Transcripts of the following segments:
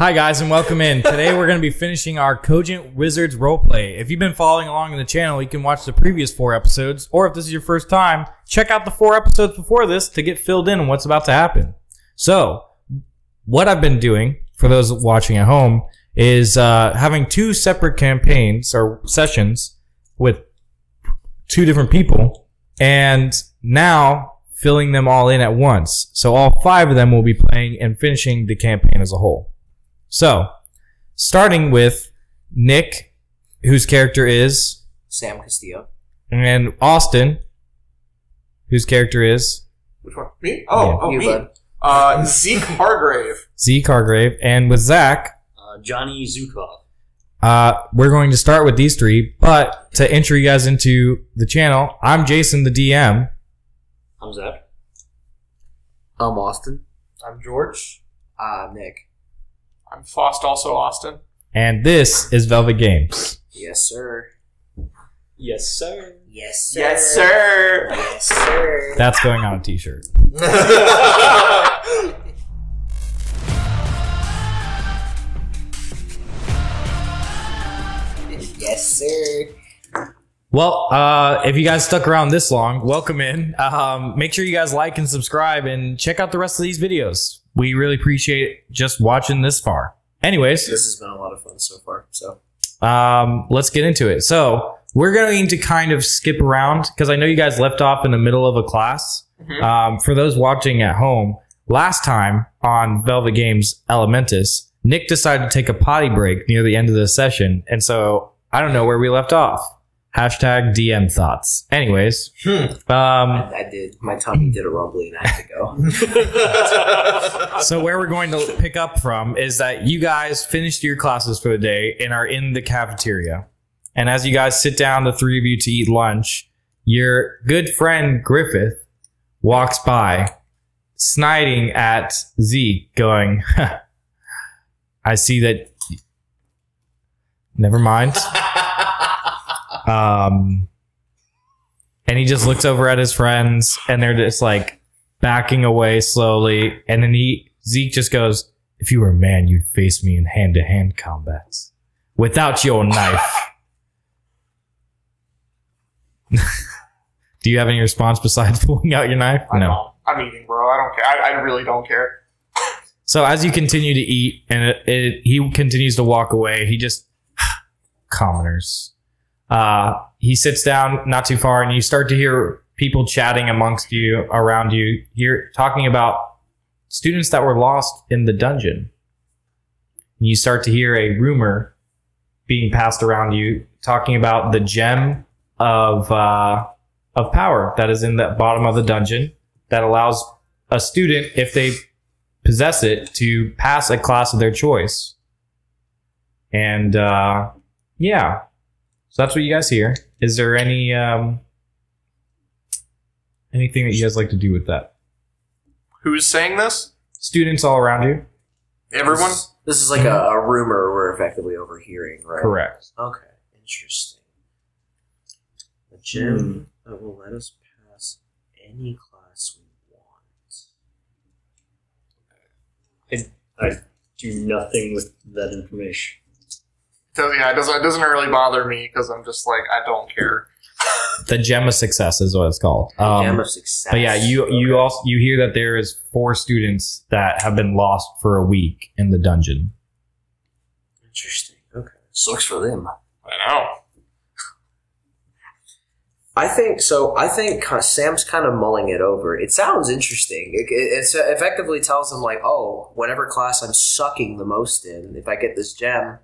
Hi guys and welcome in. Today we're going to be finishing our Cogent Wizards roleplay. If you've been following along in the channel, you can watch the previous 4 episodes, or if this is your first time, check out the 4 episodes before this to get filled in on what's about to happen. So, what I've been doing, for those watching at home, is having 2 separate campaigns or sessions with 2 different people, and now filling them all in at once. So all 5 of them will be playing and finishing the campaign as a whole. So, starting with Nick, whose character is Sam Castillo, and Austin, whose character is which one? Me? Oh, you, me. Zeke Hargrave. Zeke Hargrave, and with Zach, Johnny Zukov. we're going to start with these 3. But to intro you guys into the channel, I'm Jason, the DM. I'm Zach. I'm Austin. I'm George. Nick. I'm Faust, also Austin. And this is Velvet Games. Yes, sir. Yes, sir. Yes, sir. Yes, sir. Yes, sir. That's going on a t-shirt. Yes, sir. Well, if you guys stuck around this long, welcome in. Make sure you guys like and subscribe and check out the rest of these videos. We really appreciate just watching this far. Anyways, This has been a lot of fun so far. So, let's get into it. So we're going to kind of skip around because I know you guys left off in the middle of a class. For those watching at home, last time on Velvet Games Elementus, Nick decided to take a potty break near the end of the session. And so I don't know where we left off. Hashtag DM thoughts. Anyways, I did. My tummy did a rumbly and I had to go. so where we're going to pick up from is that you guys finished your classes for the day and are in the cafeteria. And as you guys sit down, the 3 of you, to eat lunch, your good friend Griffith walks by, sniding at Zeke, going, I see that... Never mind. And he just looks over at his friends and they're just like backing away slowly. And then Zeke just goes, if you were a man, you'd face me in hand-to-hand combats without your knife. Do you have any response besides pulling out your knife? No. I'm eating, bro. I don't care. I really don't care. So as you continue to eat and he continues to walk away, he just, commoners. He sits down not too far, and you start to hear people chatting amongst you, around you. You're talking about students that were lost in the dungeon. And you start to hear a rumor being passed around you, talking about the gem of power that is in the bottom of the dungeon that allows a student, if they possess it, to pass a class of their choice. And yeah. So that's what you guys hear. Is there any anything that you guys like to do with that? Who's saying this? Students all around you. Everyone? This is like a rumor we're effectively overhearing, right? Correct. Okay. Interesting. A gem that will let us pass any class we want. I do nothing with that information. So, yeah, it doesn't really bother me because I'm just like, I don't care. The gem of success is what it's called. Gem of success. But yeah, you hear that there is 4 students that have been lost for a week in the dungeon. Interesting. Okay. Sucks for them. I know. I think Sam's kind of mulling it over. It sounds interesting. It effectively tells him, like, oh, whatever class I'm sucking the most in, if I get this gem,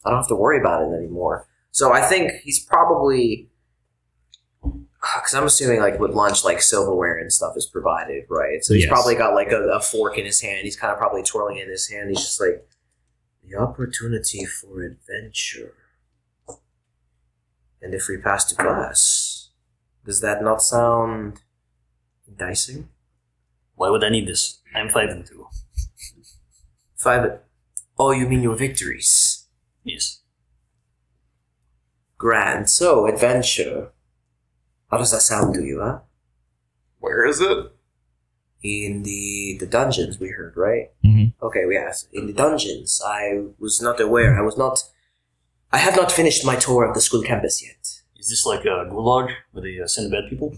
I don't have to worry about it anymore. So I think he's probably, because I'm assuming, like, with lunch, like, silverware and stuff is provided, right? So he's probably got, like, a fork in his hand. He's kind of probably twirling it in his hand. He's just like, the opportunity for adventure. And if we pass to class, does that not sound enticing? Why would I need this? I'm 5-2. 5. Oh, you mean your victories? Yes. Grand. So, adventure. How does that sound to you, huh? Where is it? In the dungeons, we heard, right? Mm-hmm. Okay, yes. In the dungeons, I was not aware. I have not finished my tour of the school campus yet. Is this like a gulag where they send bad people?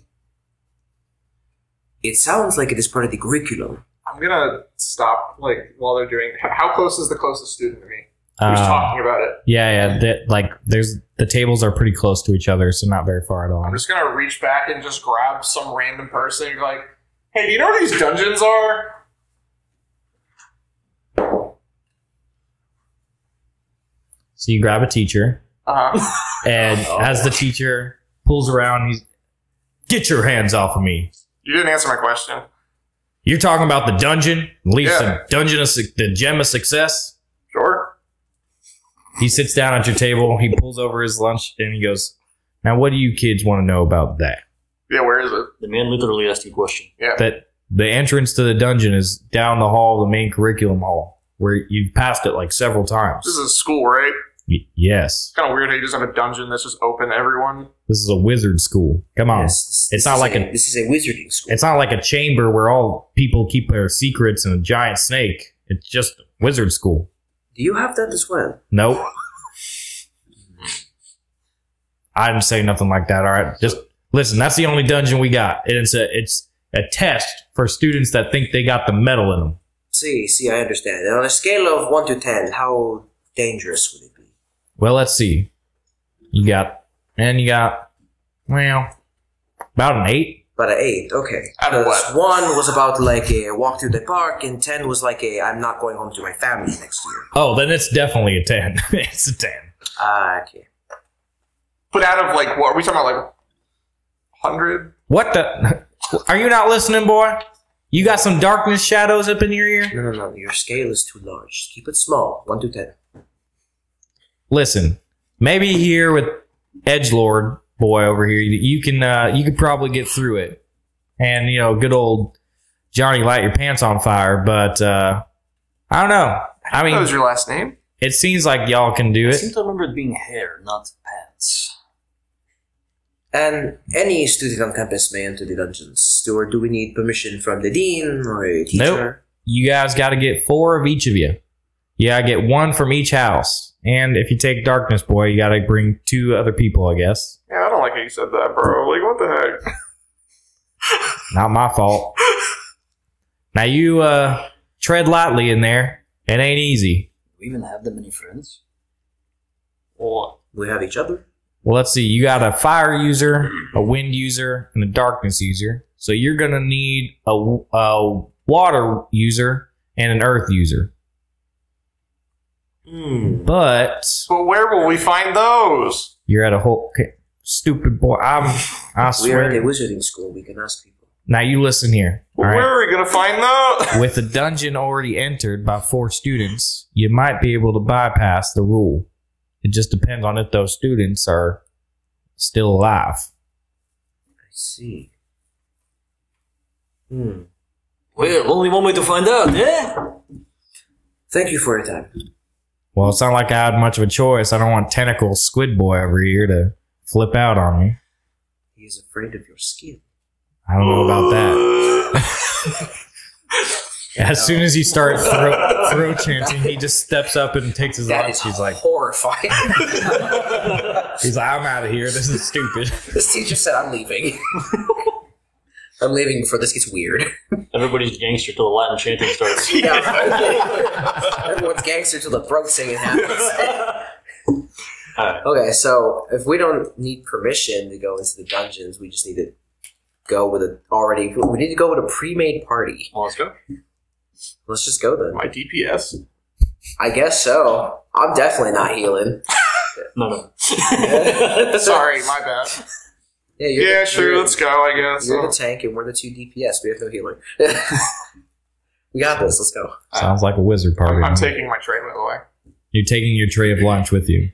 It sounds like it is part of the curriculum. I'm gonna stop, like, while they're doing... How close is the closest student to me? Who's talking about it? Yeah. The tables are pretty close to each other, so not very far at all. I'm just gonna reach back and just grab some random person and be like, hey, do you know where these dungeons are? So you grab a teacher, Uh-huh. and as the teacher pulls around, he's, get your hands off of me. You didn't answer my question. You're talking about the dungeon? At least Yeah. the gem of success? Sure. He sits down at your table, he pulls over his lunch, and he goes, now what do you kids want to know about that? Yeah, where is it? The man literally asked you a question. Yeah. That the entrance to the dungeon is down the hall, the main curriculum hall, where you've passed it like several times. This is a school, right? Yes. It's kind of weird how you just have a dungeon that's just open to everyone. This is a wizard school. Come on. Yes, It's not like this is a wizarding school. It's not like a chamber where all people keep their secrets and a giant snake. It's just wizard school. Do you have that as well? Nope. I didn't say nothing like that. All right, just listen. That's the only dungeon we got. It's a test for students that think they got the metal in them. See, I understand. And on a scale of 1 to 10, how dangerous would it be? Well, let's see. You got well, about an 8. About an 8, okay. Out of Because what? 1 was about like a walk through the park, and 10 was like I'm not going home to my family next year. Oh, then it's definitely a 10. It's a 10. Okay. But out of, like, what are we talking about, like, 100? What the? Are you not listening, boy? You got some darkness shadows up in your ear? No. Your scale is too large. Just keep it small. 1 to 10. Listen, maybe here with Edgelord boy over here, you could probably get through it, and good old Johnny light your pants on fire. But I don't know. I mean, That was your last name? it seems like y'all can do I it. seem to remember it being hair, not pants. And any student on campus may enter the dungeons. Or do we need permission from the dean or a teacher? Nope. You guys got to get 4 of each of you. You got to get 1 from each house, and if you take darkness boy, you got to bring 2 other people, I guess. Yeah, I don't like how you said that, bro. Like, what the heck? Not my fault. Now you tread lightly in there. It ain't easy. Do we even have that many friends? What? We have each other? Well, let's see. You got a fire user, a wind user, and a darkness user. So you're going to need a water user and an earth user. But But where will we find those? you're at a whole... Okay, stupid boy. I We are swear. at a wizarding school. We can ask people. Now you listen here. All Where right? are we going to find those? With the dungeon already entered by 4 students, you might be able to bypass the rule. It just depends on if those students are still alive. I see. Well, only one way to find out, yeah? Thank you for your time. Well, it's not like I had much of a choice. I don't want tentacle squid boy over here to flip out on me. He is afraid of your skin. I don't know about that. As soon as you start throat chanting, he just steps up and takes his That lunch. is He's like, horrifying. I'm out of here. This is stupid. This teacher said I'm leaving. I'm leaving before this gets weird. Everybody's gangster till the Latin chanting starts. Everyone's gangster till the throat singing happens. Alright. Okay, so if we don't need permission to go into the dungeons, we just need to go with we need to go with a pre-made party. Well, let's go. Let's just go then. My DPS. I guess so. I'm definitely not healing. No. Sorry, my bad. Yeah, Yeah, sure, let's go, I guess. You're the tank and we're the 2 DPS. We have no healing. We got this. Let's go. Sounds like a wizard party. I'm taking my tray, by the way. You're taking your tray of lunch with you.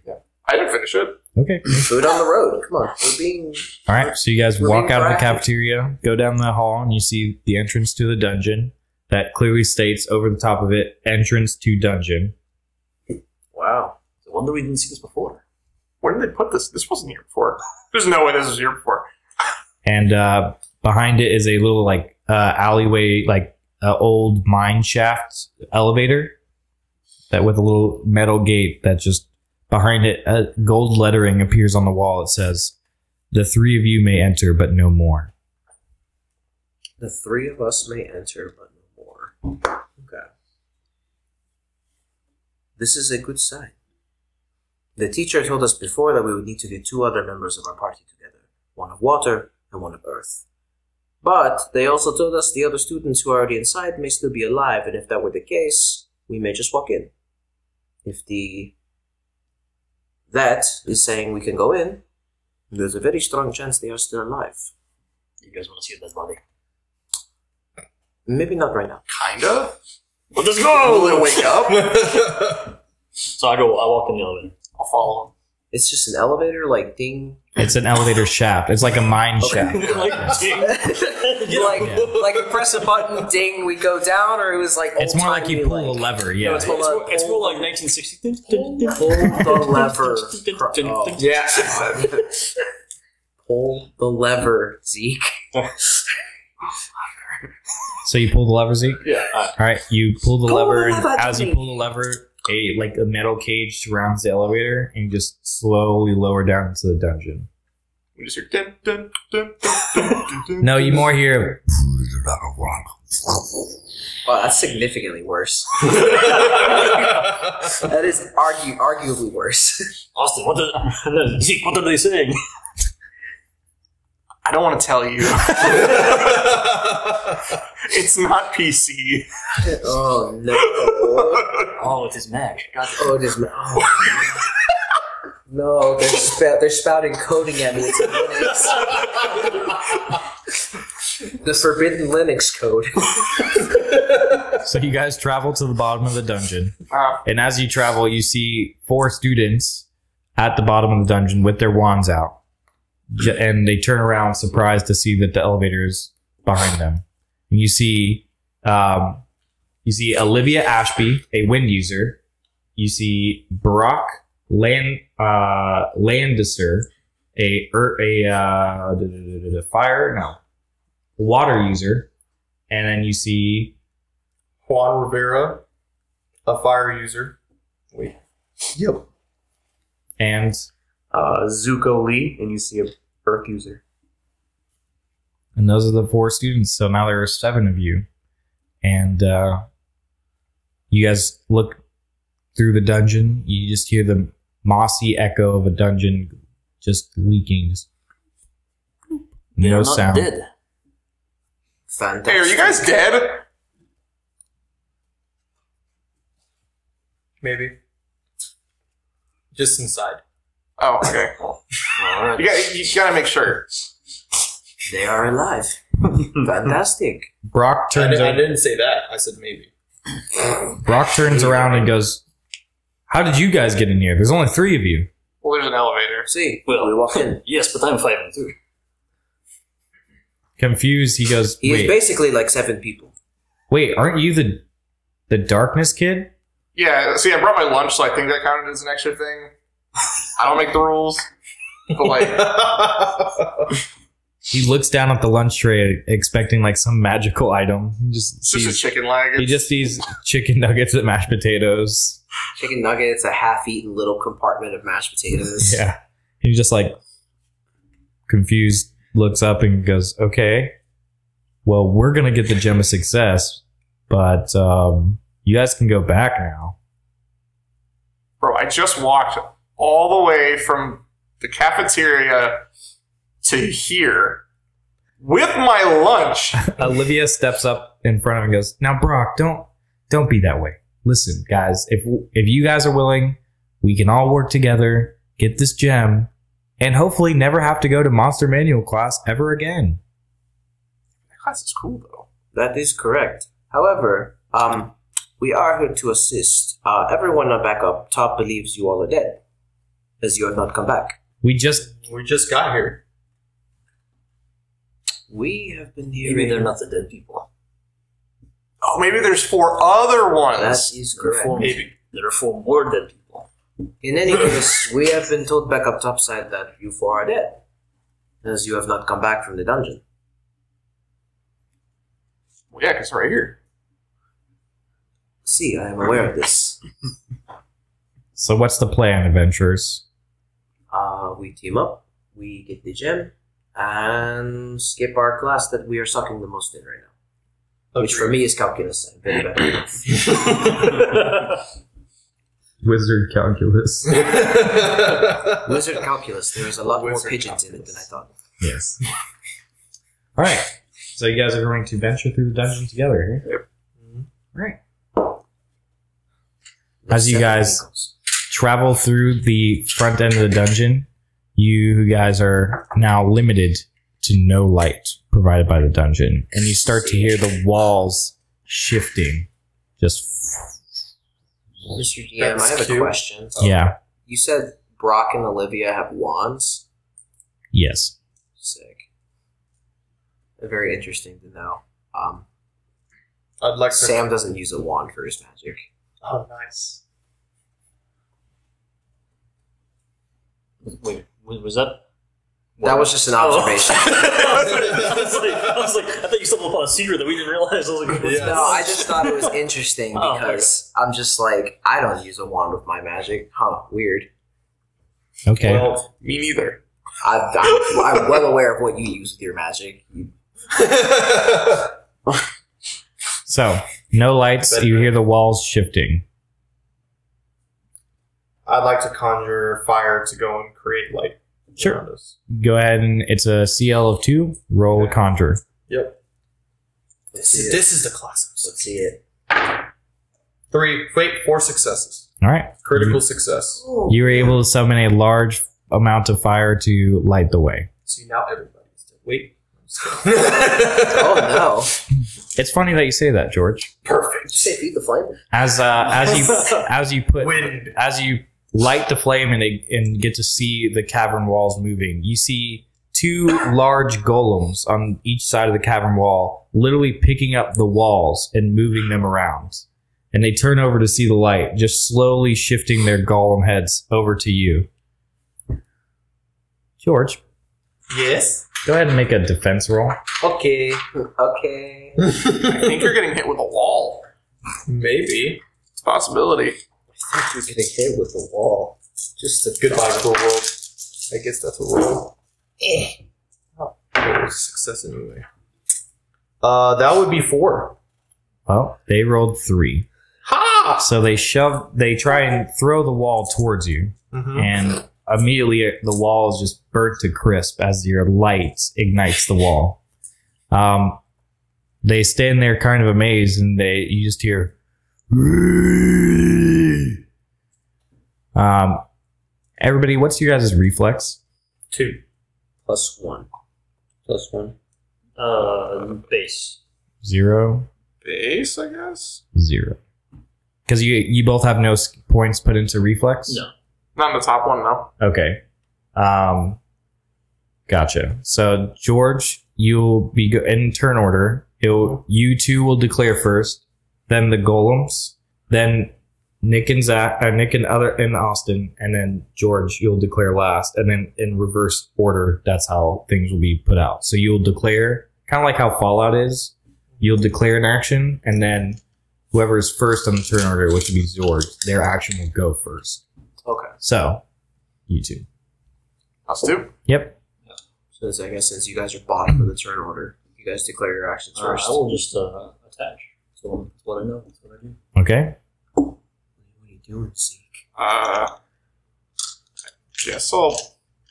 I didn't finish it. Okay. Food on the road. Come on. We're being... All right. So you guys We're walk being out of the proactive. cafeteria, go down the hall, and you see the entrance to the dungeon. That clearly states over the top of it, entrance to dungeon. Wow. I wonder we didn't see this before. Where did they put this? This wasn't here before. There's no way this was here before. And behind it is a little alleyway, like old mine shaft elevator that with a little metal gate that just behind it, gold lettering appears on the wall. It says, "The three of you may enter, but no more." The three of us may enter, but no more. Okay. This is a good sign. The teacher told us before that we would need to get 2 other members of our party together. One of water and one of earth. But they also told us the other students who are already inside may still be alive, and if that were the case, we may just walk in. If that is saying we can go in, there's a very strong chance they are still alive. You guys want to see a dead body? Maybe not right now. Kinda. Well, let's go! We'll wake up. So I walk in the elevator. I'll follow him. It's just an elevator, like ding. It's an elevator shaft. It's like a mine shaft. Like, ding. Like you press a button, ding, we go down, or it was like It's more like you pull a like, lever. Yeah. No, It's more like 1960. pull the lever. Oh. Yeah. Pull the lever, Zeke. So you pull the lever, Zeke? Yeah. All right, you pull the Pull lever, the and lever, as you Jimmy. pull the lever, a metal cage surrounds the elevator, and you just slowly lower down into the dungeon. We just hear dun, dun, dun, dun, dun, dun, No, you more hear. Well, that's significantly worse. That is arguably worse. Austin, Zeke, what are they saying? I don't want to tell you. It's not PC. Oh no! Oh, it is Mac. Oh, it is. Oh. No, they're spouting coding at me. It's Linux. The forbidden Linux code. So you guys travel to the bottom of the dungeon, Uh, and as you travel, you see 4 students at the bottom of the dungeon with their wands out. And they turn around surprised to see that the elevator is behind them. And you see Olivia Ashby, a wind user. You see Brock Landister, water user. And then you see Juan Rivera, a fire user. Wait. Yep. and Zuko Lee, and you see a earth user. And those are the 4 students. So now there are 7 of you. And you guys look through the dungeon. You just hear the mossy echo of a dungeon just leaking. They No are not sound. dead. Fantastic. Hey, are you guys dead? Maybe. Just inside. Oh, okay. All right. You gotta make sure. They are alive. Fantastic. Brock I turns didn't say that. I said maybe. Brock turns around and goes, "How did you guys get in here? There's only 3 of you." Well, there's an elevator. See, Well, we walk in. Yes, but I'm 5 and 2. Confused, he goes, He is "Wait, basically like 7 people. wait, aren't you the darkness kid?" Yeah, see, I brought my lunch, so I think that counted as an extra thing. I don't make the rules. But, like, He looks down at the lunch tray expecting like some magical item. He just it's just a sees, chicken leg. he just sees chicken nuggets and mashed potatoes. Chicken nuggets, a half-eaten little compartment of mashed potatoes. Yeah. He just like confused looks up and goes, "Okay, well, we're going to get the gem of success, but you guys can go back now." Bro, I just walked all the way from the cafeteria to here with my lunch. Olivia steps up in front of him and goes, "Now, Brock, don't be that way. Listen, guys, if you guys are willing, we can all work together, get this gem, and hopefully never have to go to Monster Manual class ever again." That class is cool, though. That is correct. However, we are here to assist. Everyone back up top believes you all are dead, as you have not come back. We just got here. We have been here. Maybe they're not the dead people. Oh, maybe there's 4 other ones. That is correct. Maybe. There are 4 more dead people. In any case, we have been told back up topside that you 4 are dead, as you have not come back from the dungeon. Well, yeah, because right here. See, I am aware of this. So what's the plan, adventurers? We team up, we get the gem, and skip our class that we are sucking the most in right now. Which for me is calculus. I'm very bad at math. Wizard calculus. Wizard calculus. There is a lot more pigeons in it than I thought. Yes. All right. So you guys are going to venture through the dungeon together here. Yep. All right. As you guys travel through the front end of the dungeon, you guys are now limited to no light provided by the dungeon, and you start to hear the walls shifting. Just Mr. DM, I have a question. yeah. You said Brock and Olivia have wands? Yes. Sick. Very interesting to know. I'd like to. Sam doesn't use a wand for his magic. Oh, nice. Wait, was that? That was just an observation. I was like, I thought you stumbled upon a secret that we didn't realize. I was like, Yeah. No, I just thought it was interesting because I'm just like, I don't use a wand with my magic. Huh, weird. Okay. Well, me neither. I'm well aware of what you use with your magic. So, no lights. You hear the walls shifting. I'd like to conjure fire to go and create light Sure. around us. Go ahead and it's a CL of 2. Roll a conjure. Yep. Let's see it. This is the class. Let's see it. 4 successes. All right. Critical success. You were able to summon a large amount of fire to light the way. See, now everybody's dead. Wait. Oh no! It's funny that you say that, George. Perfect. Say feed the flame. As you light the flame and get to see the cavern walls moving, you see 2 large golems on each side of the cavern wall, literally picking up the walls and moving them around. And they turn over to see the light, just slowly shifting their golem heads over to you. George, Yes? go ahead and make a defense roll. Okay. Okay. I think you're getting hit with a wall. Maybe. It's a possibility. I think you're getting hit with the wall. Just a Goodbye, cool world. I guess that's a roll. Oh, it was a success anyway. That would be 4. Well, they rolled 3. Ha! So they try and throw the wall towards you, and immediately the wall is just burnt to crisp as your light ignites the wall. They stand there kind of amazed, and you just hear, everybody, what's your guys' reflex? 2. +1. Base. 0, Base, I guess? 0. Because you both have no points put into reflex? No. Not in the top one, no. Okay. Gotcha. So, George, you'll be in turn order. You two will declare first, then the golems, then Nick and Austin, and then George, you'll declare last, and then in reverse order, that's how things will be put out. So you'll declare, kind of like how Fallout is, you'll declare an action, and then whoever is first on the turn order, which would be George, their action will go first. Okay. So, you two. Us too. Yep. So I guess since you guys are bottom of the turn order, you guys declare your actions first. I will just attach. So that's what I know. That's what I do. Okay. What are you doing, Zeke? Yeah, so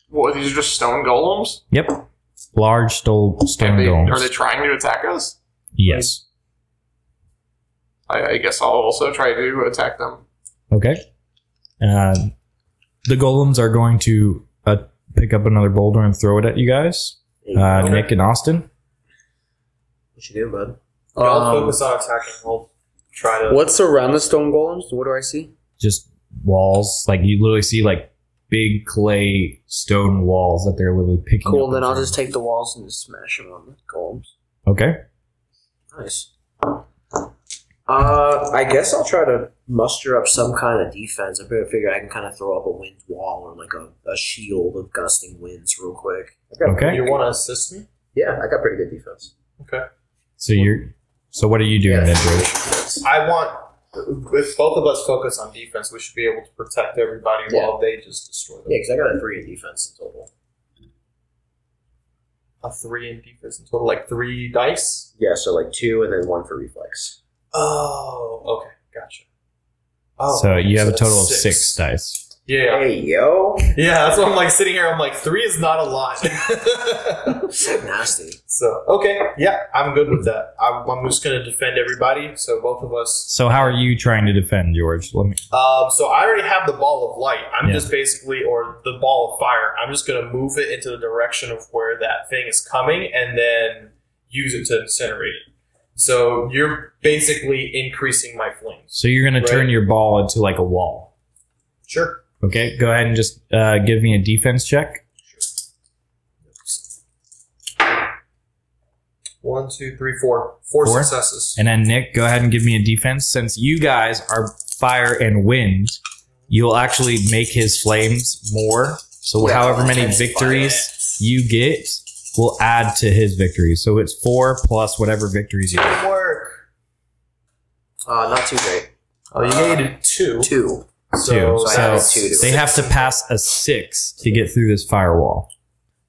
what, these are just stone golems? Yep. Large stone golems. Are they trying to attack us? Yes. I guess I'll also try to attack them. Okay. The golems are going to pick up another boulder and throw it at you guys. Nick and Austin. What you doing, bud? I'll focus on attacking. We'll try to. What's around the stone golems? What do I see? Just walls. Like, you literally see, like, big clay stone walls that they're literally picking up. Cool, then I'll just take the walls and just smash them on the golems. Okay. Nice. I guess I'll try to muster up some kind of defense. I figure I can kind of throw up a wind wall or like a shield of gusting winds real quick. Okay. You want to assist me? Yeah, I got pretty good defense. Okay. So So what are you doing, then, George? I want, if both of us focus on defense, we should be able to protect everybody while they just destroy them. Yeah, because I got a 3 in defense in total. A 3 in defense in total, like 3 dice? Yeah, so like 2 and then 1 for reflex. Oh, okay, gotcha. Oh, So you have a total of that's 6 dice. Yeah. Hey, yo. Yeah, that's what I'm like sitting here. I'm like, 3 is not a lot. Nasty. So, okay, yeah, I'm good with that. I'm just going to defend everybody, so both of us. So how are you trying to defend, George? Let me. So I already have the ball of light. I'm Yeah. just basically, or the ball of fire, I'm just going to move it into the direction of where that thing is coming and then use it to incinerate it. So you're basically increasing my flames. So you're going to turn your ball into like a wall. Sure. Okay, go ahead and just give me a defense check. 1, 2, 3, 4. 4 4? successes. And then Nick, go ahead and give me a defense. Since you guys are fire and wind, you'll actually make his flames more. So however many victories you get will add to his victories. So it's 4 plus whatever victories you get. Work. Not too great. Oh, you needed 2. 2. So I added 2 to they it. have to pass a 6 to get through this firewall.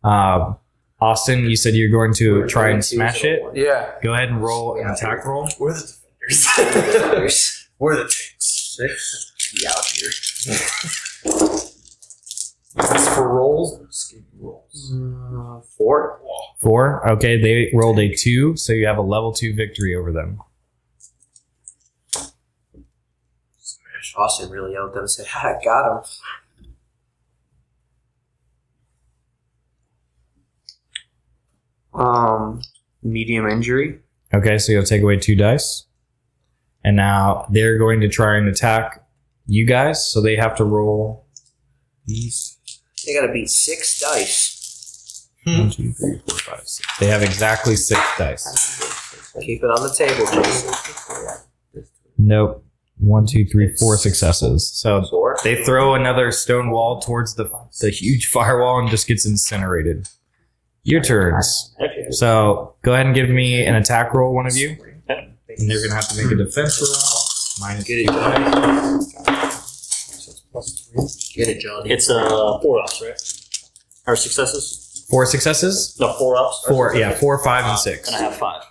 Austin, you said you're going to try and smash it. Yeah. Go ahead and roll an attack roll. We're the defenders. We're the tanks. 6. Be out here. As for rolls, just give you rolls. 4. 4. Okay, they rolled a 2, so you have a level 2 victory over them. Austin really yelled at them and said, "Ha, got him." Medium injury. Okay, so you'll take away 2 dice. And now they're going to try and attack you guys, so they have to roll these. They gotta beat 6 dice. 1, 2, 3, 4, 5, 6. They have exactly 6 dice. Keep it on the table, Jason. Nope. 1, 2, 3, 4 successes. So 4. they throw another stone wall towards the huge firewall and just gets incinerated. Your turns. So go ahead and give me an attack roll, one of you. And they're going to have to make a defense roll. Minus Get it, Johnny. Get it, Johnny. It's 4 ups, right? Or successes? 4 successes? No, 4 ups. 4, yeah, 4, 5, and 6. And I have 5.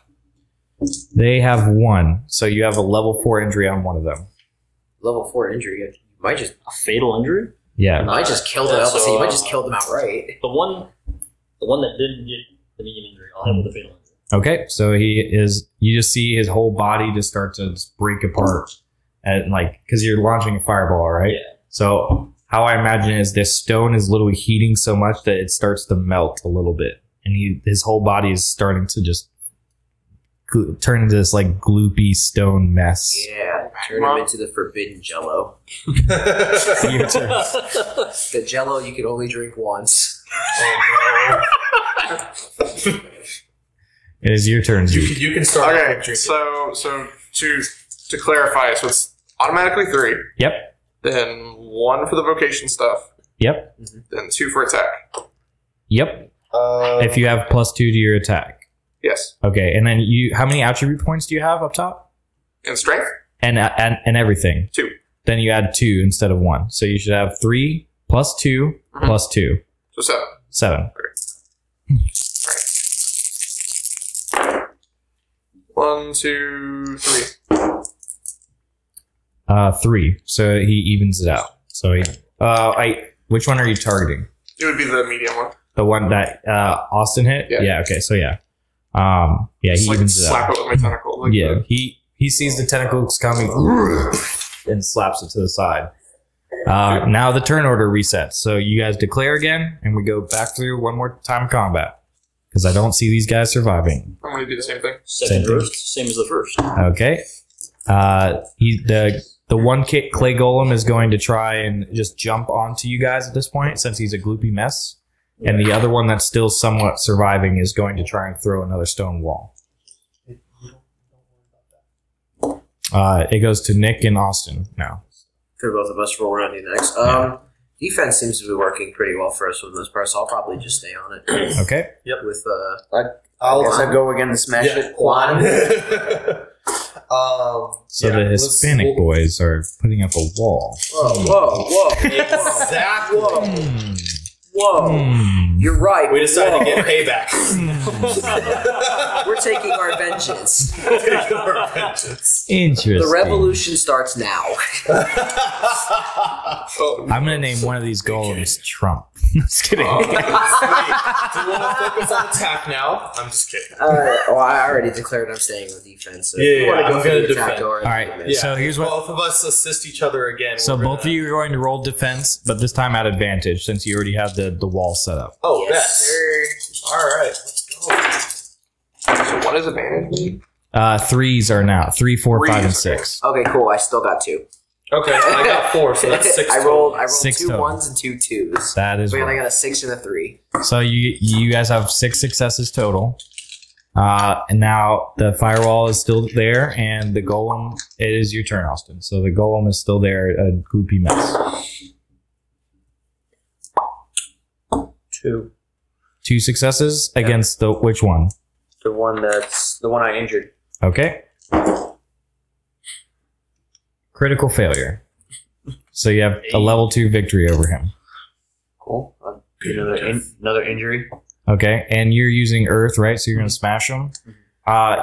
They have 1, so you have a level 4 injury on one of them. Level 4 injury. You might just, A fatal injury? Yeah. you might just kill them. So, You might just kill them outright. The one that didn't get the medium injury, I'll have with the fatal injury. Okay, so you just see his whole body just start to just break apart, and because you're launching a fireball, right? Yeah. So how I imagine it is this stone is literally heating so much that it starts to melt a little bit, and his whole body is starting to just turn into this gloopy stone mess. Yeah. Turn him into the forbidden jello. Your turn. The jello you can only drink once. It is your turn, Zeke. You can start. Okay, so to clarify, so it's automatically 3, Yep. then 1 for the vocation stuff, Yep. then 2 for attack. Yep. If you have +2 to your attack. Yes. Okay, and then how many attribute points do you have up top? And strength? And everything. 2. Then you add 2 instead of 1. So you should have 3 plus 2 plus 2. So 7. 7. Right. 1, 2, 3. 3. So he evens it out. So which one are you targeting? It would be the medium one. The one that Austin hit? Yeah. Okay. So yeah. He Just evens it slap out. it with my tentacle. Yeah. He sees the tentacles coming and slaps it to the side. Now the turn order resets. So you guys declare again, and we go back through one more time combat. Because I don't see these guys surviving. I'm going to do the same thing. Second Same burst, same as the first. Okay. The one clay golem is going to try and just jump onto you guys at this point, since he's a gloopy mess. And the other one that's still somewhat surviving is going to try and throw another stone wall. It goes to Nick and Austin now. For both of us, roll around you next. Defense seems to be working pretty well for us for the most part, so I'll probably just stay on it. Okay. With I guess I go again to smash it. Juan. So the Hispanic boys are putting up a wall. Whoa. Exactly. Whoa. You're right. We decided to get payback. We're taking our vengeance. Interesting. The revolution starts now. I'm gonna name one of these golems Trump. Just kidding. Do you want to focus on attack now? I'm just kidding. I already declared I'm staying on defense. So Yeah, I'm I'm going to defend. All right, so here's what. Both of us assist each other again. So both of you are going to roll defense, but this time at advantage since you already have the wall set up. Oh, Yes, yes. All right, let's go. So what does advantage mean? Threes are now 3, 4, 5, and Threes, 6. Okay, cool. I still got 2. Okay, I got 4, so that's 6. I rolled 6 2 total. 1s and 2 2s. That is. But I right. got a 6 and a 3. So you guys have 6 successes total. And now the firewall is still there, and the golem. It is your turn, Austin. So the golem is still there, a gloopy mess. 2. 2 successes against the which one? The one I injured. Okay. Critical failure. So you have a level 2 victory over him. Cool. Another injury. Okay, and you're using earth, right? So you're going to smash him.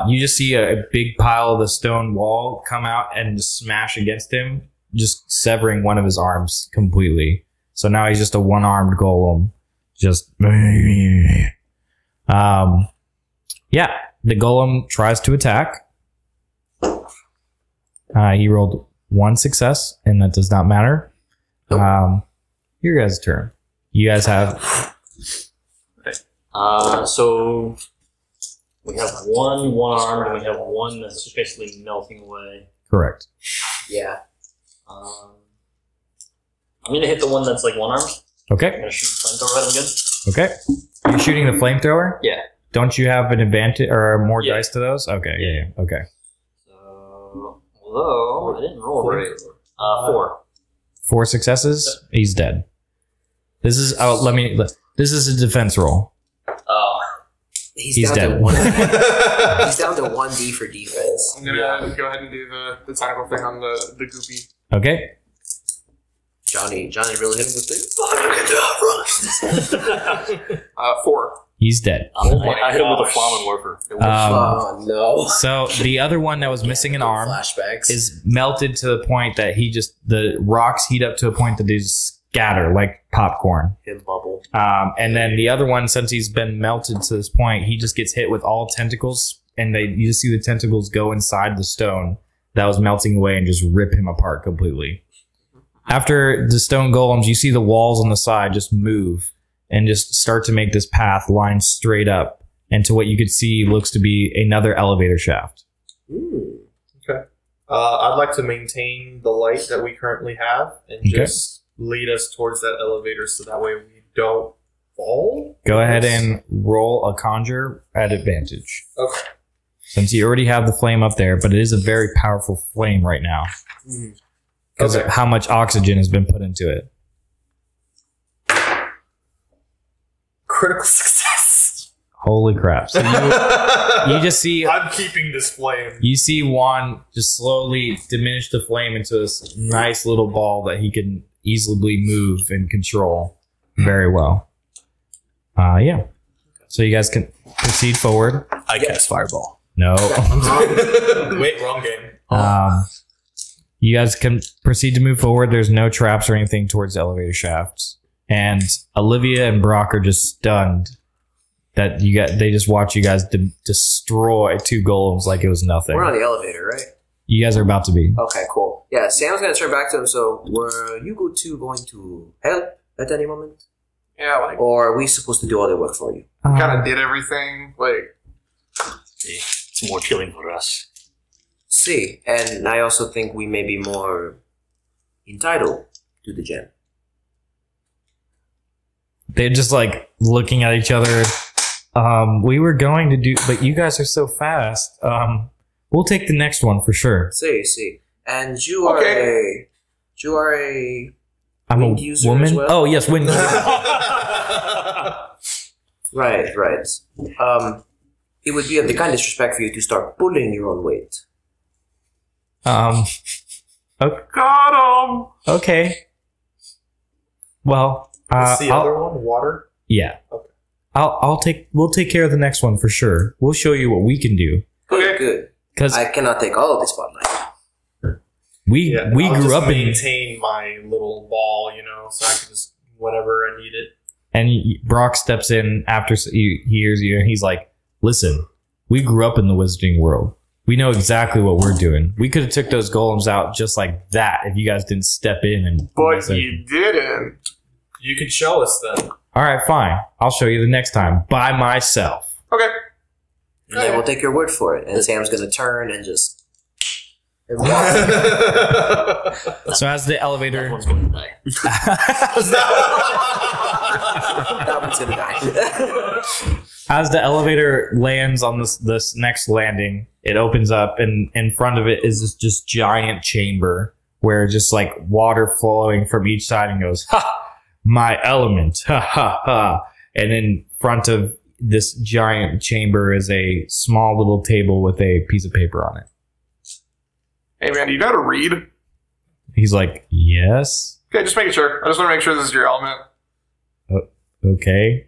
You just see a big pile of the stone wall come out and just smash against him, just severing one of his arms completely. So now he's just a one-armed golem. Just yeah, the golem tries to attack. He rolled 1 success, and that does not matter. Your guys' turn. You guys have. So we have one armed, and we have one that's just basically melting away. Correct. Yeah. I'm gonna hit the one that's like one armed. I'm Okay. gonna shoot the flamethrower at him again. Okay. You're shooting the flamethrower? Yeah. Don't you have an advantage or more Yeah. dice to those? Okay. Yeah. Okay. So although I didn't roll great. 4. 4 successes. He's dead. This is. Oh, this is a defense roll. Oh. He's down dead. To 1. He's down to 1D for defense. I'm gonna go ahead and do the tentacle thing on the goopy. Okay. Johnny really hit him with the 4. He's dead. I hit him with a flamen warfer. Oh no. So the other one that was missing an arm Flashbacks. is melted to the point that the rocks heat up to a point that they just scatter like popcorn. Him bubble. And then the other one, since he's been melted to this point, he just gets hit with all tentacles, and you just see the tentacles go inside the stone that was melting away and just rip him apart completely. After the stone golems, you see the walls on the side just move and just start to make this path line straight up into what you could see looks to be another elevator shaft. Okay. I'd like to maintain the light that we currently have and just lead us towards that elevator so that way we don't fall. Go ahead and roll a conjure at advantage. Okay. Since you already have the flame up there, but it is a very powerful flame right now. Because of how much oxygen has been put into it. Critical success. Holy crap. So you just see... I'm keeping this flame. You see Juan just slowly diminish the flame into this nice little ball that he can easily move and control very well. Yeah. So you guys can proceed forward. I cast fireball. No. Wait, wrong game. You guys can proceed to move forward. There's no traps or anything towards the elevator shafts. And Olivia and Brock are just stunned that they just watch you guys destroy 2 golems like it was nothing. We're on the elevator, right? You guys are about to be. Okay, cool. Yeah, Sam's gonna turn back to him. So, were you going to help at any moment, Yeah, like or are we supposed to do all the work for you? kind of did everything. Like It's more killing for us. See, and I also think we may be more entitled to the gem. They're just like looking at each other. We were going to do, but you guys are so fast. We'll take the next one for sure. See, and you are a I'm wind a user woman. as well? Oh yes, wind user. right. It would be of the kind of disrespect for you to start pulling your own weight. Got him. Okay. Well, What's the other one? Water? yeah. Okay. We'll take care of the next one for sure. We'll show you what we can do. Good, good. Because I cannot take all of the spotlight. we I'll grew just up in, maintain my little ball, so I can just whenever I need it. and Brock steps in after he hears you, and he's like, "Listen, we grew up in the wizarding world. We know exactly what we're doing. We could have took those golems out just like that if you guys didn't step in and." But you didn't. You can show us then. All right, fine. I'll show you the next time by myself. Okay. And then we'll take your word for it. And Sam's going to turn and just... and walk. So as the elevator, That one's going to die. That one's going to die. as the elevator lands on this next landing, it opens up, and in front of it is this just giant chamber where just like water flowing from each side and goes, "Ha! My element, ha ha ha!" And in front of this giant chamber is a small little table with a piece of paper on it. Hey man, do you know how to read? He's like, "Yes, Okay, just making sure. I just want to make sure this is your element. okay."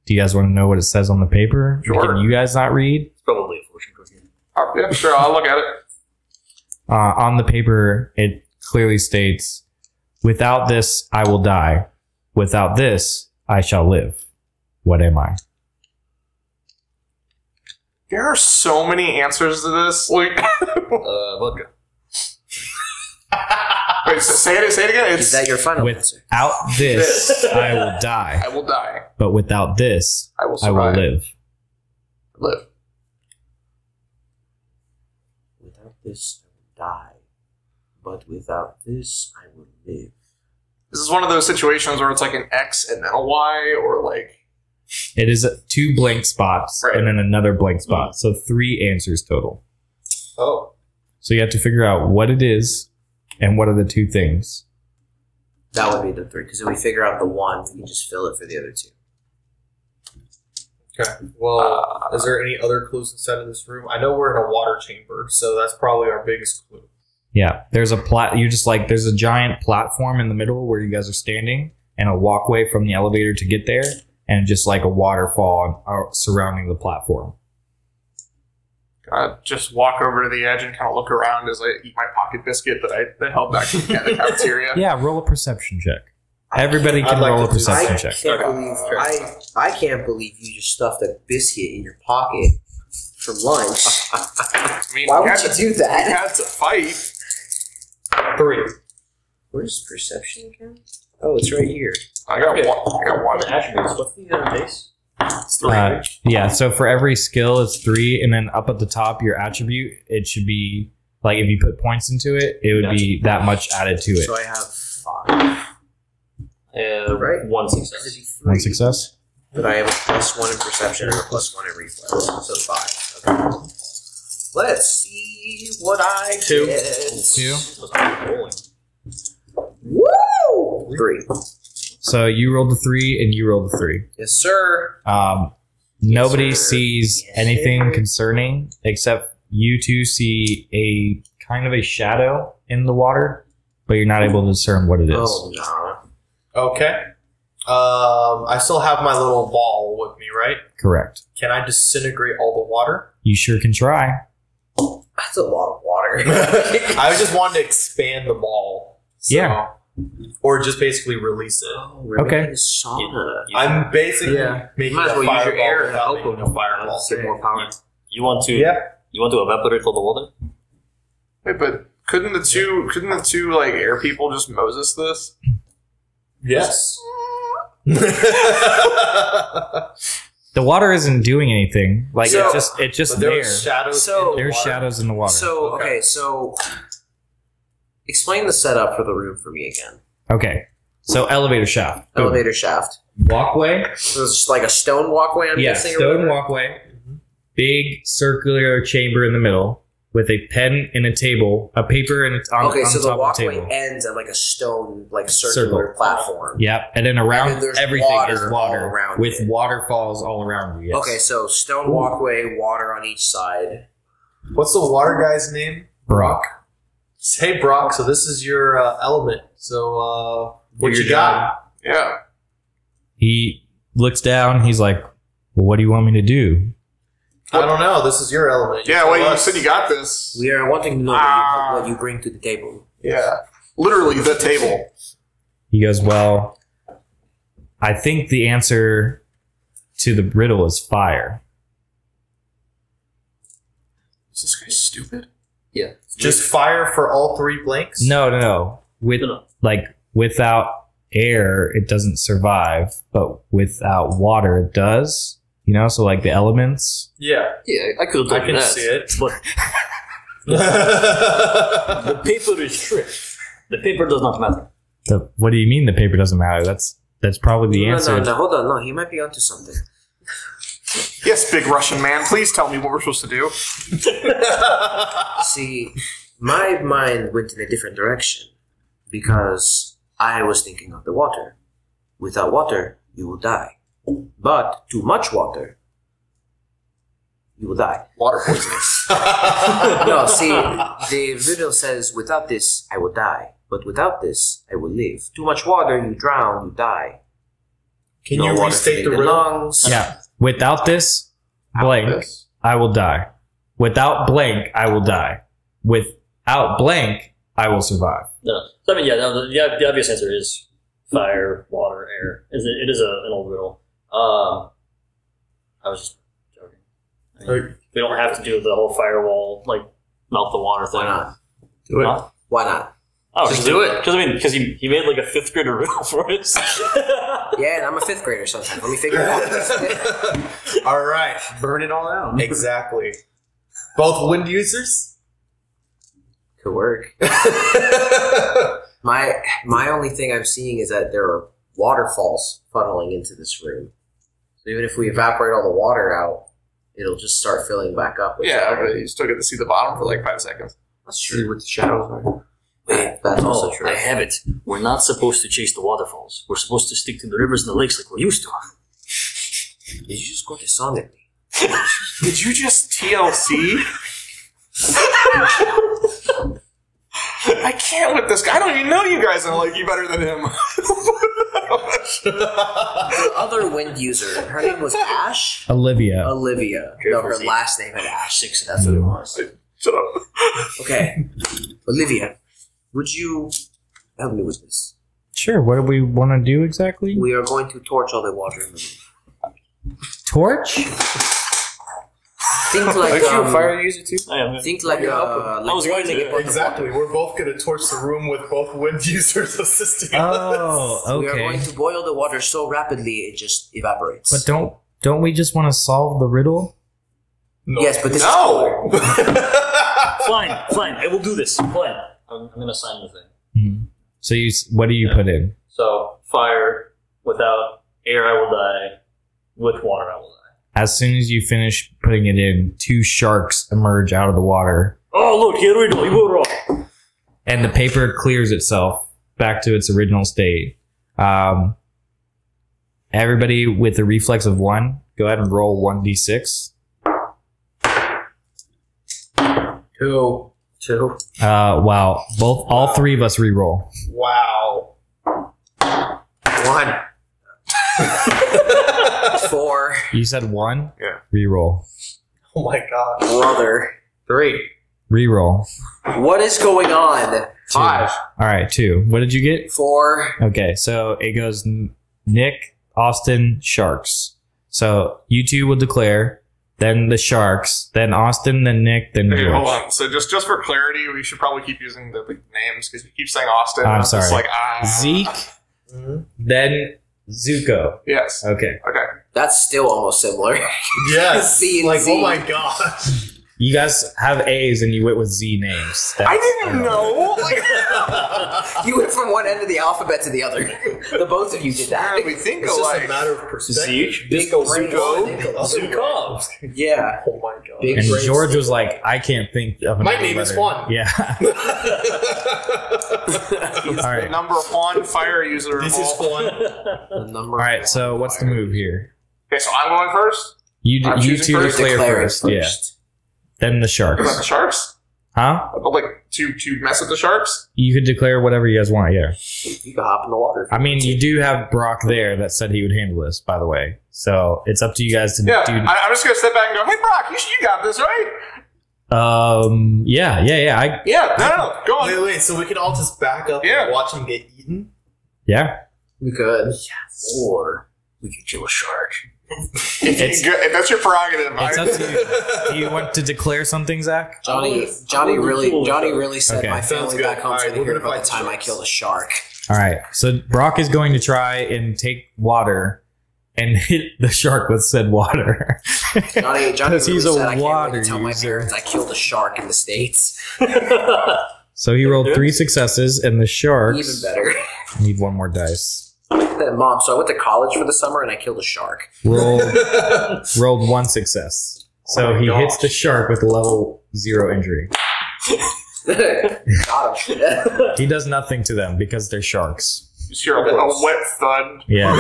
Do you guys want to know what it says on the paper? Sure. Can you guys not read? It's probably a fortune cookie. Yeah, sure. I'll look at it. On the paper, it clearly states, "Without this, I will die. Without this, I shall live. What am I?" There are so many answers to this. Like, Vodka. wait, say it again. Is It's that your final answer? Without this, I will die. I will die. But without this, I will I will survive. live. Live. Without this, I will die. But without this, I will live. This is one of those situations where it's like an X and then a Y, or like It is 2 blank spots Right. and then another blank spot. So 3 answers total. Oh. So you have to figure out what it is and what are the 2 things. That would be the 3. Because if we figure out the 1, we can just fill it for the other 2. Okay. Well, is there any other clues inside of this room? I know we're in a water chamber, so that's probably our biggest clue. Yeah, there's a there's a giant platform in the middle where you guys are standing, and a walkway from the elevator to get there, and just like a waterfall surrounding the platform. just walk over to the edge and kind of look around as I eat my pocket biscuit that held back in the cafeteria. Yeah, roll a perception check. Everybody can I'd like roll a to do perception I check. can't believe I can't believe you just stuffed a biscuit in your pocket for lunch. I mean, Why we would had you to- do We that? had to fight. 3. Where's perception again? Oh, it's right here. I got one. I got one. The attributes. What's the base? It's 3. Yeah, so for every skill, it's 3, and then up at the top, your attribute, it should be, like, if you put points into it, it would be that much added to it. So I have 5. Right. 1 It'd success. be 3. 1 success? But I have a +1 in perception and a +1 in reflex. So 5. Okay. Let's see what I 2. get. 2. Rolling. Woo! 3. So you rolled a 3, and you rolled a 3. Yes, sir. Nobody Yes, sir. sees Yes, anything sir. concerning, except you two see a kind of a shadow in the water, but you're not able to discern what it is. Oh, no. Okay. I still have my little ball with me, right? Correct. Can I disintegrate all the water? You sure can try. That's a lot of water. I just wanted to expand the ball. So, Yeah. Or just basically release it. Oh, we're Okay. making a sauna. I'm basically Yeah. making Might as a well use your fireball air to without help making them. a fireball. Get more power. You want to? Yeah. You want to evaporate all the water? Wait, but couldn't the two like air people just Moses this? Yes. The water isn't doing anything. Like So- it's just But there there. was shadows. So- in the There's water. shadows in the water. So, Okay. okay, so explain the setup for the room for me again. Okay. So elevator shaft. Boom. Elevator shaft. Walkway. So it's just like a stone walkway, I'm Yeah, guessing? or stone whatever? walkway. Big circular chamber in the middle with a pen and a table, a paper and on, Okay, on so top the of the walkway table. ends at like a stone, like circular Circle. platform. Yep, and then around And then there's everything water is all water around with it. waterfalls all around you. Yes. Okay, so stone walkway, water on each side. What's the water guy's name? Brock. Hey, Brock. So this is your element. So what Do you your got? Yeah. He looks down. He's like, "Well, what do you want me to do?" I don't know. This is your element. Yeah, tell well, you us. said you got this. We are wanting to know what you bring to the table. Yeah. Literally the table. He goes, "Well, I think the answer to the riddle is fire." Is this guy stupid? Yeah. Just fire for all 3 blanks? No. Without air, it doesn't survive, but without water, it does. You know, so like the elements. Yeah. Yeah, I could have I done can that. see it. But the paper is tricked. The paper does not matter. What do you mean the paper doesn't matter? That's probably the answer. No, hold on. No, he might be onto something. Yes, big Russian man. Please tell me what we're supposed to do. See, my mind went in a different direction because I was thinking of the water. Without water, you will die. But too much water, you will die. Water poisoning. No, see, the riddle says, without this, I will die. But without this, I will live. Too much water, you drown, you die. Can No you water restate the filling riddle? lungs. Yeah. Without this blank, This. I will die. Without blank, I will die. Without blank, I will survive. No. So, I mean, yeah, the obvious answer is fire, water, air. It is an old riddle. I was just joking. I mean, we don't have to do the whole firewall, like, melt the water thing. Why not? Do it. Huh? Why not? Oh, Just do it. Because he made like a 5th grader riddle for us. Yeah, and I'm a 5th grader sometimes. Let me figure it out. All right. Burn it all out. Exactly. Both wind users? Could work. My only thing I'm seeing is that there are waterfalls funneling into this room. So even if we evaporate all the water out, it'll just start filling back up. With Yeah, water. but you still get to see the bottom for like 5 seconds. That's See true. what the shadows are. That's also true. I have it. We're not supposed to chase the waterfalls. We're supposed to stick to the rivers and the lakes like we used to. Did you just quote a song at me? Did you just TLC? I can't with this guy. I don't even know you guys. I like you better than him. The other wind user, her name was Ash? Olivia. Olivia. No, her last name had Ash. That's what it was. Shut up. Okay. Olivia, would you help me with this? Sure. What do we want to do exactly? We are going to torch all the water in the room. Torch? Think like Aren't you a fire user too? I am. think like I was going to. lighting a pot of Exactly. water. We're both going to torch the room with both wind users assisting us. Oh, We are going okay. to boil the water so rapidly it just evaporates. But don't we just want to solve the riddle? No. Yes, but this is No. Fine. I will do this. Fine. I'm going to sign the thing. So what do you put in? So, fire, without air I will die, with water I will die. As soon as you finish putting it in, 2 sharks emerge out of the water, Oh, look, here we go. You were wrong. and the paper clears itself back to its original state. Everybody with a reflex of 1, go ahead and roll 1d6. 2. Wow. All 3 of us re-roll. Wow. 1. 4. You said 1? Yeah. Re-roll. Oh my god. Brother. 3. Re-roll. What is going on? 5. All right, 2. What did you get? 4. Okay, so it goes Nick, Austin, Sharks. So you 2 will declare, then the Sharks, then Austin, then Nick, then Okay, hold George. on. So just for clarity, we should probably keep using the big names because we keep saying Austin. I'm and it's just sorry. like Zeke, then Zuko. Yes. Okay. Okay. That's still almost similar. Yes. Z and Like, Z. oh my god. You guys have A's and you went with Z names. I didn't know. Like, You went from one end of the alphabet to the other. The both of you did that. We think It's just alike. a matter of perspective. Zeke, Big brain. Succumb. Yeah. Oh my god. Big And brain. George was like, I can't think of My another name is letter. Juan. Yeah. All The right. number one fire user. This is fun. The number. All right. So what's the move here? Okay, so I'm going first. You I'm you choosing two first. declare Declare it first. Yeah. Then the What about the sharks. sharks? Huh? Like to mess with the sharks? You could declare whatever you guys want. Yeah. You can hop in the water. I mean, you do have Brock there that said he would handle this, by the way. So it's up to you guys to Yeah. do. I'm just gonna step back and go, hey Brock, you got this, right? Yeah. Yeah. No. Go on. Wait, so we can all just back up Yeah. and watch him get eaten? Yeah. We could. Or we could kill a shark. If that's your prerogative. It's up to you. Do you want to declare something, Zach? Johnny really said Okay. my Sounds family good. back home's Alright, gonna we're hear gonna about the fight time I sharks. killed a shark. All right. So Brock is going to try and take water and hit the shark with said water. Johnny Because really he's a said I can't wait water to tell my user. parents I killed a shark in the States. So he rolled 3 successes, and the sharks Even better. need one more dice. Mom, so I went to college for the summer and I killed a shark. Rolled 1 success. So Oh my he gosh. hits the shark with level 0 injury. Got him. He does nothing to them because they're sharks. Just hear a wet thud. Yeah.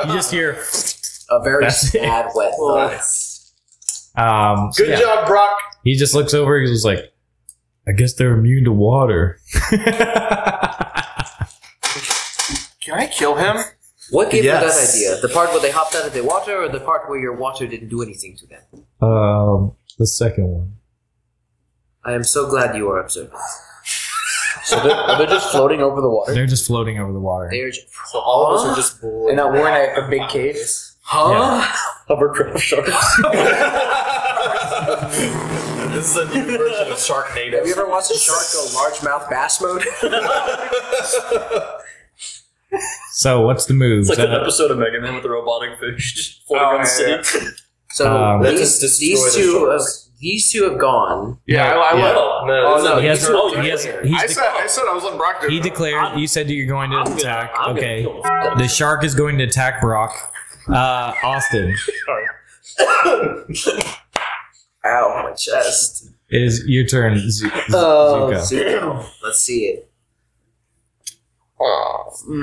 You just hear. A very That's it. sad wet thud. So Good yeah. job, Brock. He just looks over. He's just like, I guess they're immune to water. Can I kill him? What gave you that Yes. idea? The part where they hopped out of the water or the part where your water didn't do anything to them? The second one. I am so glad you are observant. So are they just floating over the water? They're just floating over the water. They are just, So all of us are just And now we're in a big cave. huh? Hovercraft sharks. This is a new version of Sharknado. Have you ever watched a shark go largemouth bass mode? So what's the move? It's like Is an that- episode of Mega Man with the robotic fish just floating around the city. So Let's just destroy these two have gone. Yeah, I Yeah. let. No, Oh, this is no, a He has, Oh, he has, declared. he's I said I was letting Brock do it. he declared. You said that you're going to attack. I'm Okay. gonna kill The shark is going to attack Brock. Austin, Ow, my chest. it is your turn. Oh, Zuko. Zuko. Let's see it.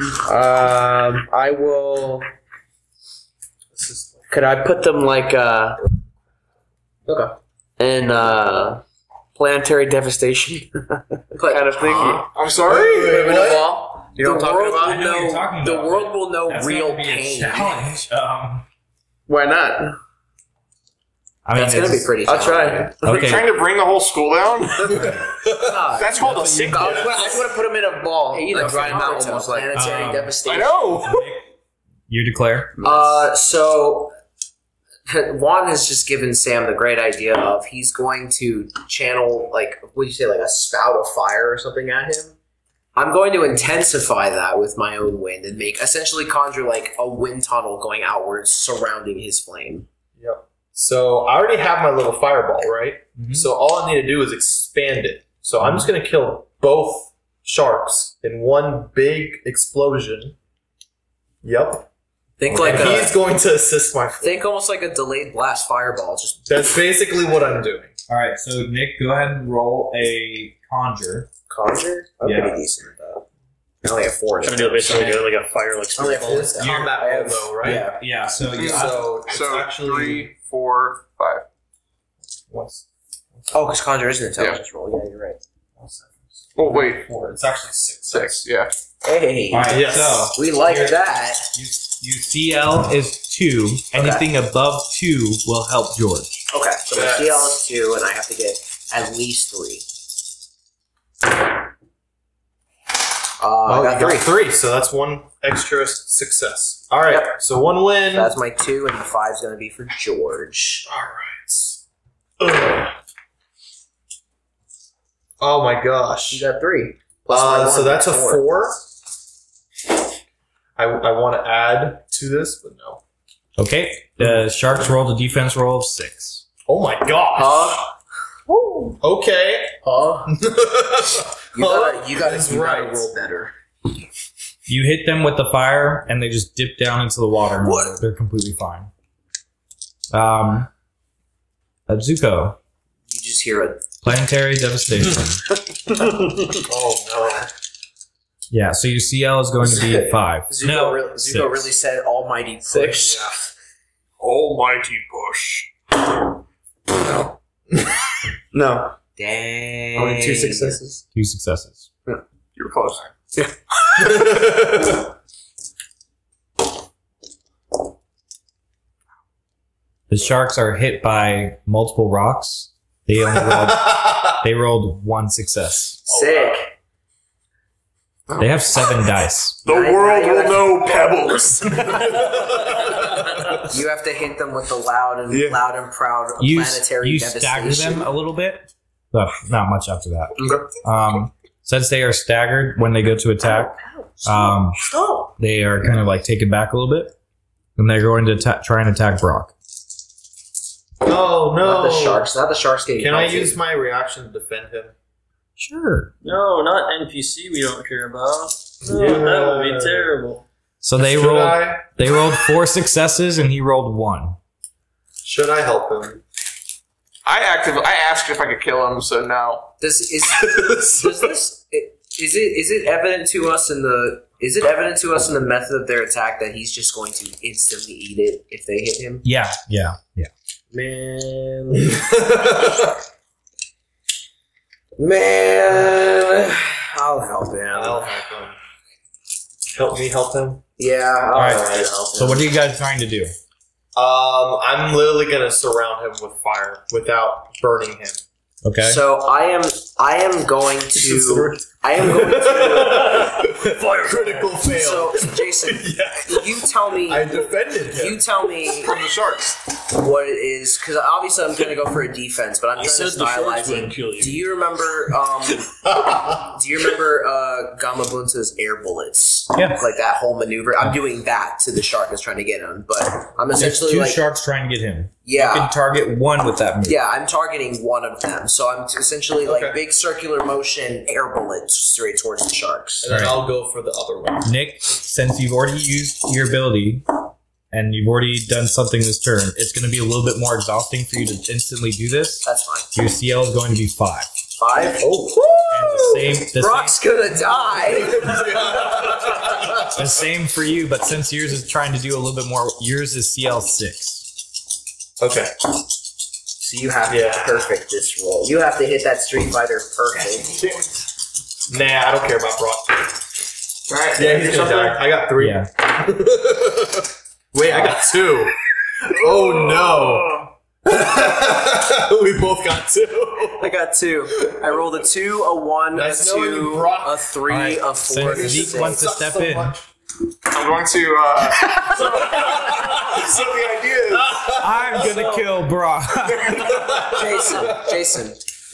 I will. Could I put them like Okay. in planetary devastation kind of thing? I'm sorry. You know You know what I'm talking about? I know what you're talking The about, world will know That's real gonna be a pain. challenge. Why not? I mean, That's gonna be it's- pretty. I'll try. challenging. Are you Okay. tring to bring the whole school down? God. That's called a sick. I just want to put them in a ball. Hey, you know, Like dry them out Naruto, almost like. planetary Um, devastation. I know. You declare. So Juan has just given Sam the great idea of he's going to channel, like, what do you say, like a spout of fire or something at him. I'm going to intensify that with my own wind and essentially conjure like a wind tunnel going outwards surrounding his flame. Yep. So I already have my little fireball, right? Mhm. So all I need to do is expand it. So I'm just going to kill both sharks in one big explosion. Yep. Think like And he's going to assist my flame. think almost like a delayed blast fireball. Just That's basically what I'm doing. All right. So Nick, go ahead and roll a conjure. conjure. I'm Yeah. pretty decent at that. I only have 4. Trying to do basically like a fire like I only have 4. It's combat roll though, right? Yeah. Yeah. So you. So it's So actually 3, 4, 5. once. Oh, because conjure is an intelligence roll. Yeah, you're right. Oh wait, 4. It's actually 6. 6. Yeah. Hey, All right. Yes. So we like that. you CL is 2. Anything above 2 will help George. Okay, so my Yes. CL is 2, and I have to get at least 3. I got you 3. 3, so that's one extra success. All right, Yep. so one win. That's my 2, and the 5 is going to be for George. All right. Ugh. Oh my gosh. You got 3. Plus my 1, So that's a 4. 4. I want to add to this, but no. Okay. The sharks rolled a defense roll of 6. Oh my gosh. Huh? Okay. Huh? You gotta roll better. You hit them with the fire, and they just dip down into the water. What? They're completely fine. Zuko. You just hear a... Planetary devastation. Oh no. Yeah, so your CL is going to be 5. Zuko really said almighty push. Yeah. Almighty push. No. Dang. Only 2 successes. 2 successes. You were close. The sharks are hit by multiple rocks. They only rolled 1 success. Sick. They have 7 dice. The world will know pebbles. You have to hit them with the loud and proud planetary You devastation. stagger them a little bit, but not much after that. Since they are staggered when they go to attack, Stop. they are kind of like taken back a little bit, and they're going to try and attack Brock. Oh no! Not the sharks. Not the sharks getting Can I melted. use my reaction to defend him? Sure. No, not NPC we don't care about. No, Yeah. that would be terrible. So they Should I? rolled 4 successes, and he rolled 1. Should I help him? I asked if I could kill him, so no. Is it evident to us in the method of their attack that he's just going to instantly eat it if they hit him? Yeah. Man. Man. I'll help him. I'll help him. Help me help him? Yeah, All right. I'll help him. So what are you guys trying to do? I'm literally gonna surround him with fire without burning him. Okay. So I am going to Fire critical fail. So Jason, you tell me. I defended him. You tell me From the sharks. what it is, because obviously I'm going to go for a defense, but I'm trying to said the sharks stylize wouldn't it. kill you. Do you remember? Gamabunta's air bullets? Yeah. Like that whole maneuver. I'm doing that to the shark that's trying to get him, but I'm There's essentially 2 like, sharks trying to get him. yeah. You can target 1 with that move. Yeah, I'm targeting one of them. So I'm essentially like big circular motion air bullets straight towards the sharks. And then I'll go for the other one. Nick, since you've already used your ability and you've already done something this turn, it's going to be a little bit more exhausting for you to instantly do this. That's fine. Your CL is going to be 5. 5? Oh. And Brock's gonna die. the same for you, but since yours is trying to do a little bit more, yours is CL 6. Okay. So you have to perfect this roll. You have to hit that Street Fighter perfect. Nah, I don't care about Brock. Alright, Yeah, he's gonna die. I got 3. Yeah. Wait, I got 2. Oh no. We both got 2. I got 2. I rolled a 2, a 1, Nice a knowing 2, you, Brock. a 3, Alright, a 4, since a Zeke 6. wants to step in. I'm going to, so the idea is... I'm going to kill Brock. Jason,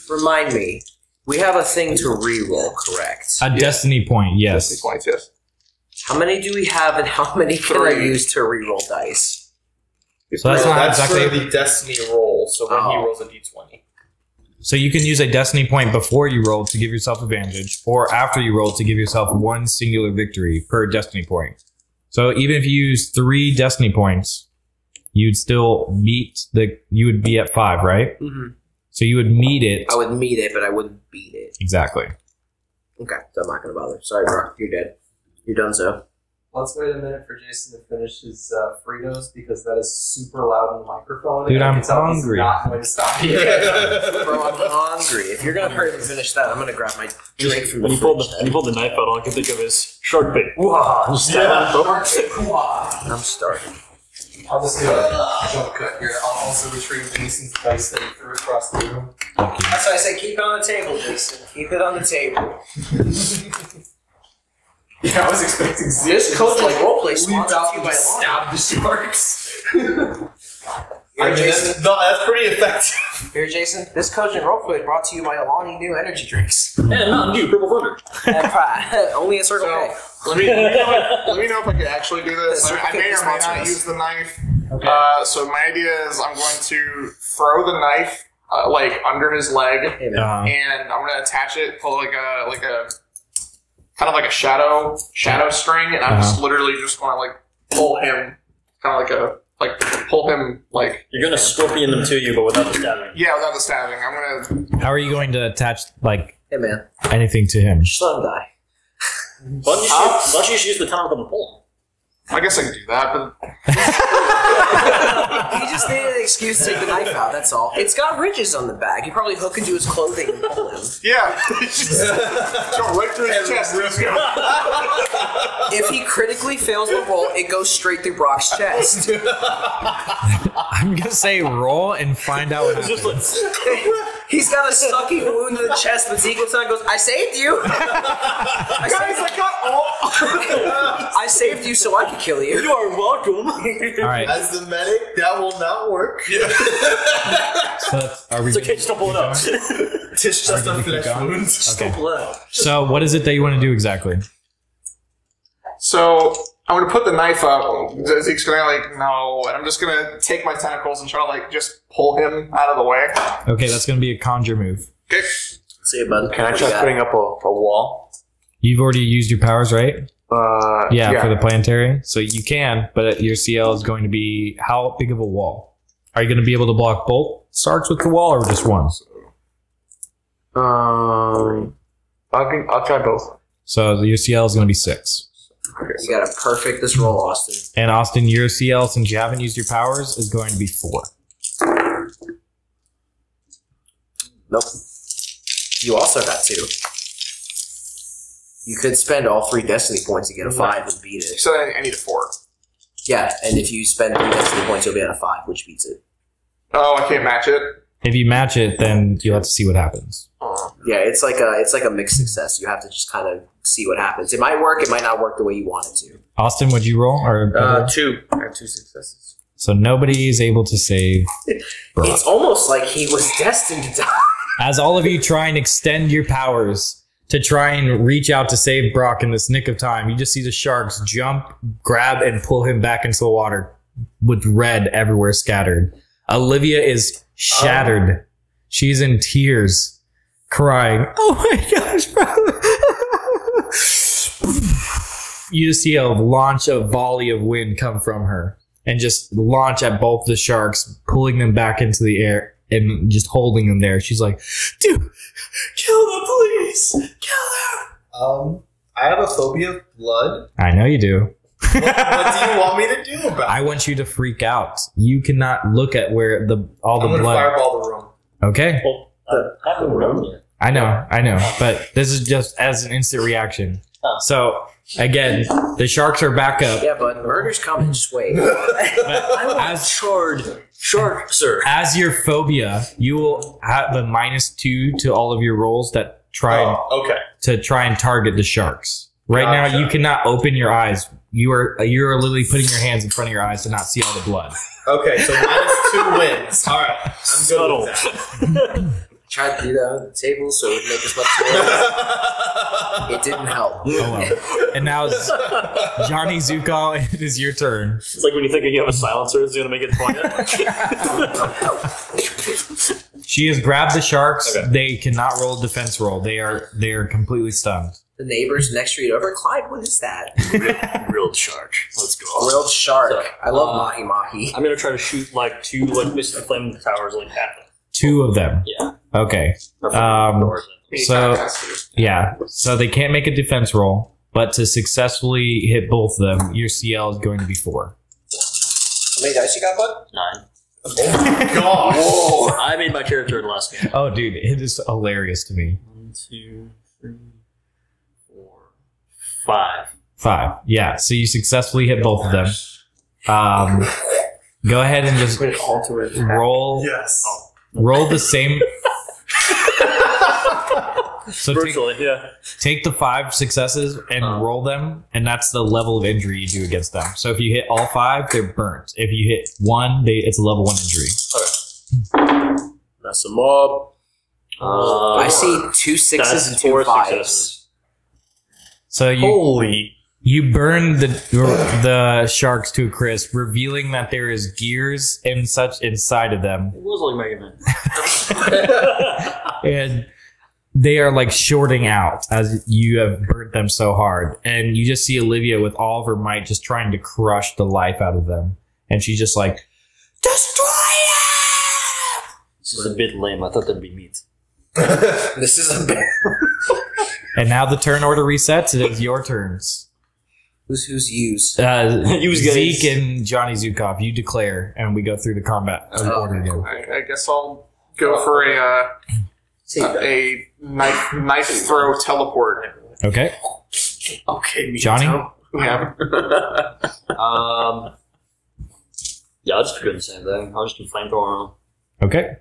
remind me. We have a thing to reroll, correct? A destiny point, yes. Points, yes. How many do we have, and how many can I 3. use to reroll dice? So that's not That's exactly. for the destiny roll, so when he rolls a d20. So you can use a destiny point before you roll to give yourself advantage, or after you roll to give yourself 1 singular victory per destiny point. So even if you use 3 destiny points, you'd still meet you would be at 5, right? Mm-hmm. So you would meet it. I would meet it, but I wouldn't beat it. Exactly. Okay, so I'm not going to bother. Sorry, Brock. You're dead. You're done, so. Let's wait a minute for Jason to finish his Fritos because that is super loud in the microphone. Dude, and I I'm can tell he's hungry. Not going to stop you. Bro, I'm hungry. If you're going to hurry up and finish that, I'm going to grab my drink from the When you fridge. pulled the knife out, all I can think of is shark bait. I'm I'm starting. I'll just do a jump cut here. I'll also retrieve Jason's dice that he threw across the room. That's why I say keep it on the table, Jason. Keep it on the table. Yeah, I was expecting This Cogent Roleplay leap sponsored out to you and by just Lon. stab the sharks. I mean, that's pretty effective. Here, Jason. This Cogent Roleplay is brought to you by Alani New Energy Drinks. And not you, Purple Thunder. Only a Circle K. Let me know if I can actually do this. I may or may not use the knife. Okay. So my idea is I'm going to throw the knife like under his leg, Hey, and I'm gonna attach it, pull like a kind of like a shadow string, and I'm just literally just going to like pull him, kind of like pull him like. You're gonna scorpion them to you, but without the stabbing. Yeah, without the stabbing. I'm gonna. How are you going to attach like hey man, anything to him? just let him die. Why don't you just use the tentacle to pull him? I guess I can do that, but He just needed an excuse to take the knife out, that's all. It's got ridges on the back. You probably hook into his clothing and pull him. yeah, just go right through his chest. Let's go. If he critically fails the roll, it goes straight through Brock's chest. I'm gonna say roll and find out what happens. He's got a sucking wound in the chest, but Ezekiel goes, I saved you! I saved you so I could kill you. You are welcome. All right. As the medic, that will not work. So are we? It's okay, just don't pull it out. It's just a flesh wound. Okay. Pull it out. So what is it that you want to do exactly? So I'm gonna put the knife up. Zeke's gonna like no, and I'm just gonna take my tentacles and try to like just pull him out of the way. Okay, that's gonna be a conjure move. Okay. See you, bud. Can I try putting up a wall? You've already used your powers, right? Yeah. For the planetary. So you can, but your CL is going to be how big of a wall? Are you going to be able to block both Starks with the wall or just one? I'll try both. So your CL is going to be 6. You got to perfect this roll, Austin. And Austin, your CL, since you haven't used your powers, is going to be 4. Nope. You also got 2. You could spend all 3 destiny points to get a 5 and beat it. So I need a 4. Yeah, and if you spend 3 destiny points, you'll be at a 5, which beats it. Oh, I can't match it. If you match it, then you'll have to see what happens. Yeah, it's like a mixed success. You have to just kind of see what happens. It might work. It might not work the way you want it to. Austin, would you roll? Or 2. I have 2 successes. So nobody is able to save Brock. It's almost like he was destined to die. As all of you try and extend your powers to try and reach out to save Brock in this nick of time, you just see the sharks jump, grab, and pull him back into the water with red everywhere scattered. Olivia is shattered. She's in tears, crying, "Oh my gosh, bro." You just see a volley of wind come from her and just launch at both the sharks, pulling them back into the air and just holding them there. She's like, "Dude, kill them, please. Kill them." I have a phobia of blood. I know you do. What do you want me to do about it? I want you to freak out. You cannot look at where all the I'm gonna blood. fireball the room. Okay. Well, I haven't rolled yet. I know, but this is just as an instant reaction. Oh. So again, the sharks are back up. Yeah, but murder's coming. Just wait. As Shark, sir. as your phobia, you will have a -2 to all of your rolls that try Okay. to try and target the sharks. Right now, Gotcha. you cannot open your eyes. You're literally putting your hands in front of your eyes to not see all the blood. Okay, so -2 wins. All right, I'm good with that. Tried to do that on the table so it would make as much noise. It didn't help. Oh well. And now, Johnny Zuko, it is your turn. It's like when you think you have a silencer, it's going to make it quiet. She has grabbed the sharks. Okay. They cannot roll a defense roll. They are completely stunned. The neighbors next street over. Clyde, what is that? Grilled shark. Let's go. Grilled shark. So, I love mahi mahi. I'm going to try to shoot like 2 like Mystic Flame towers like half. 2 of them. Yeah. Okay. So yeah. So they can't make a defense roll, but to successfully hit both of them, your CL is going to be 4. How many dice you got, bud? 9. God. Whoa! I made my character in the last game. Oh, dude, it is hilarious to me. 1, 2, 3, 4, 5. 5. Yeah. So you successfully hit both of them. Go ahead and just roll. Yes. Roll the same. So Virtually, yeah. take the 5 successes and roll them, and that's the level of injury you do against them. So if you hit all 5, they're burnt. If you hit 1, it's a level 1 injury. Mess them up. I see 2 6s That's and 2 4 5s. successes. So you burn the sharks to a crisp, revealing that there is gears and such inside of them. It was like Mega Man. And they are like shorting out as you have burnt them so hard. And you just see Olivia with all of her might just trying to crush the life out of them. And she's just like, destroy it! This is a bit lame. I thought there'd be meat. This is a bit. And now the turn order resets. It is your turns. Who's used? Zeke and Johnny Zukov, you declare, and we go through the combat order again. I guess I'll go for a knife throw teleport. Okay. Okay, Johnny? Yeah. Yeah, I'll just be doing the same thing. I'll just do flamethrower. Okay.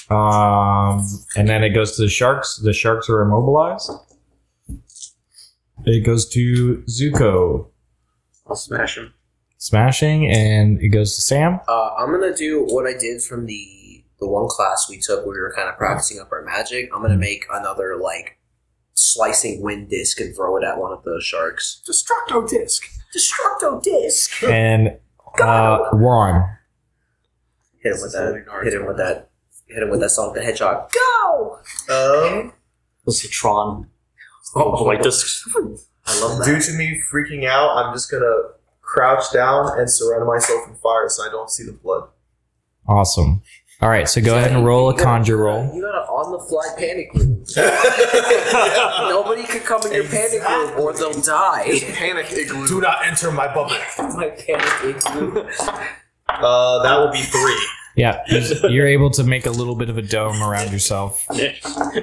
And then it goes to the sharks. The sharks are immobilized. It goes to Zuko. I'll smash him. Smashing, and it goes to Sam. I'm gonna do what I did from the one class we took where we were kind of practicing up our magic. I'm gonna make another like slicing wind disc and throw it at one of those sharks. Destructo disc. Destructo disc. And Ron. Hit him with that. Hit him with that. Hit him with that Sonic the Hedgehog. Go! Let's see Tron. Oh, like this. I love that. Due to me freaking out, I'm just gonna crouch down and surrender myself in fire so I don't see the blood. Awesome. All right, so go ahead and roll a conjure roll. You got an on-the-fly panic room. Nobody could come in your panic room or they'll die. Panic igloo. Do not enter my bubble. My panic igloo. That will be 3. Yeah, you're able to make a little bit of a dome around yourself.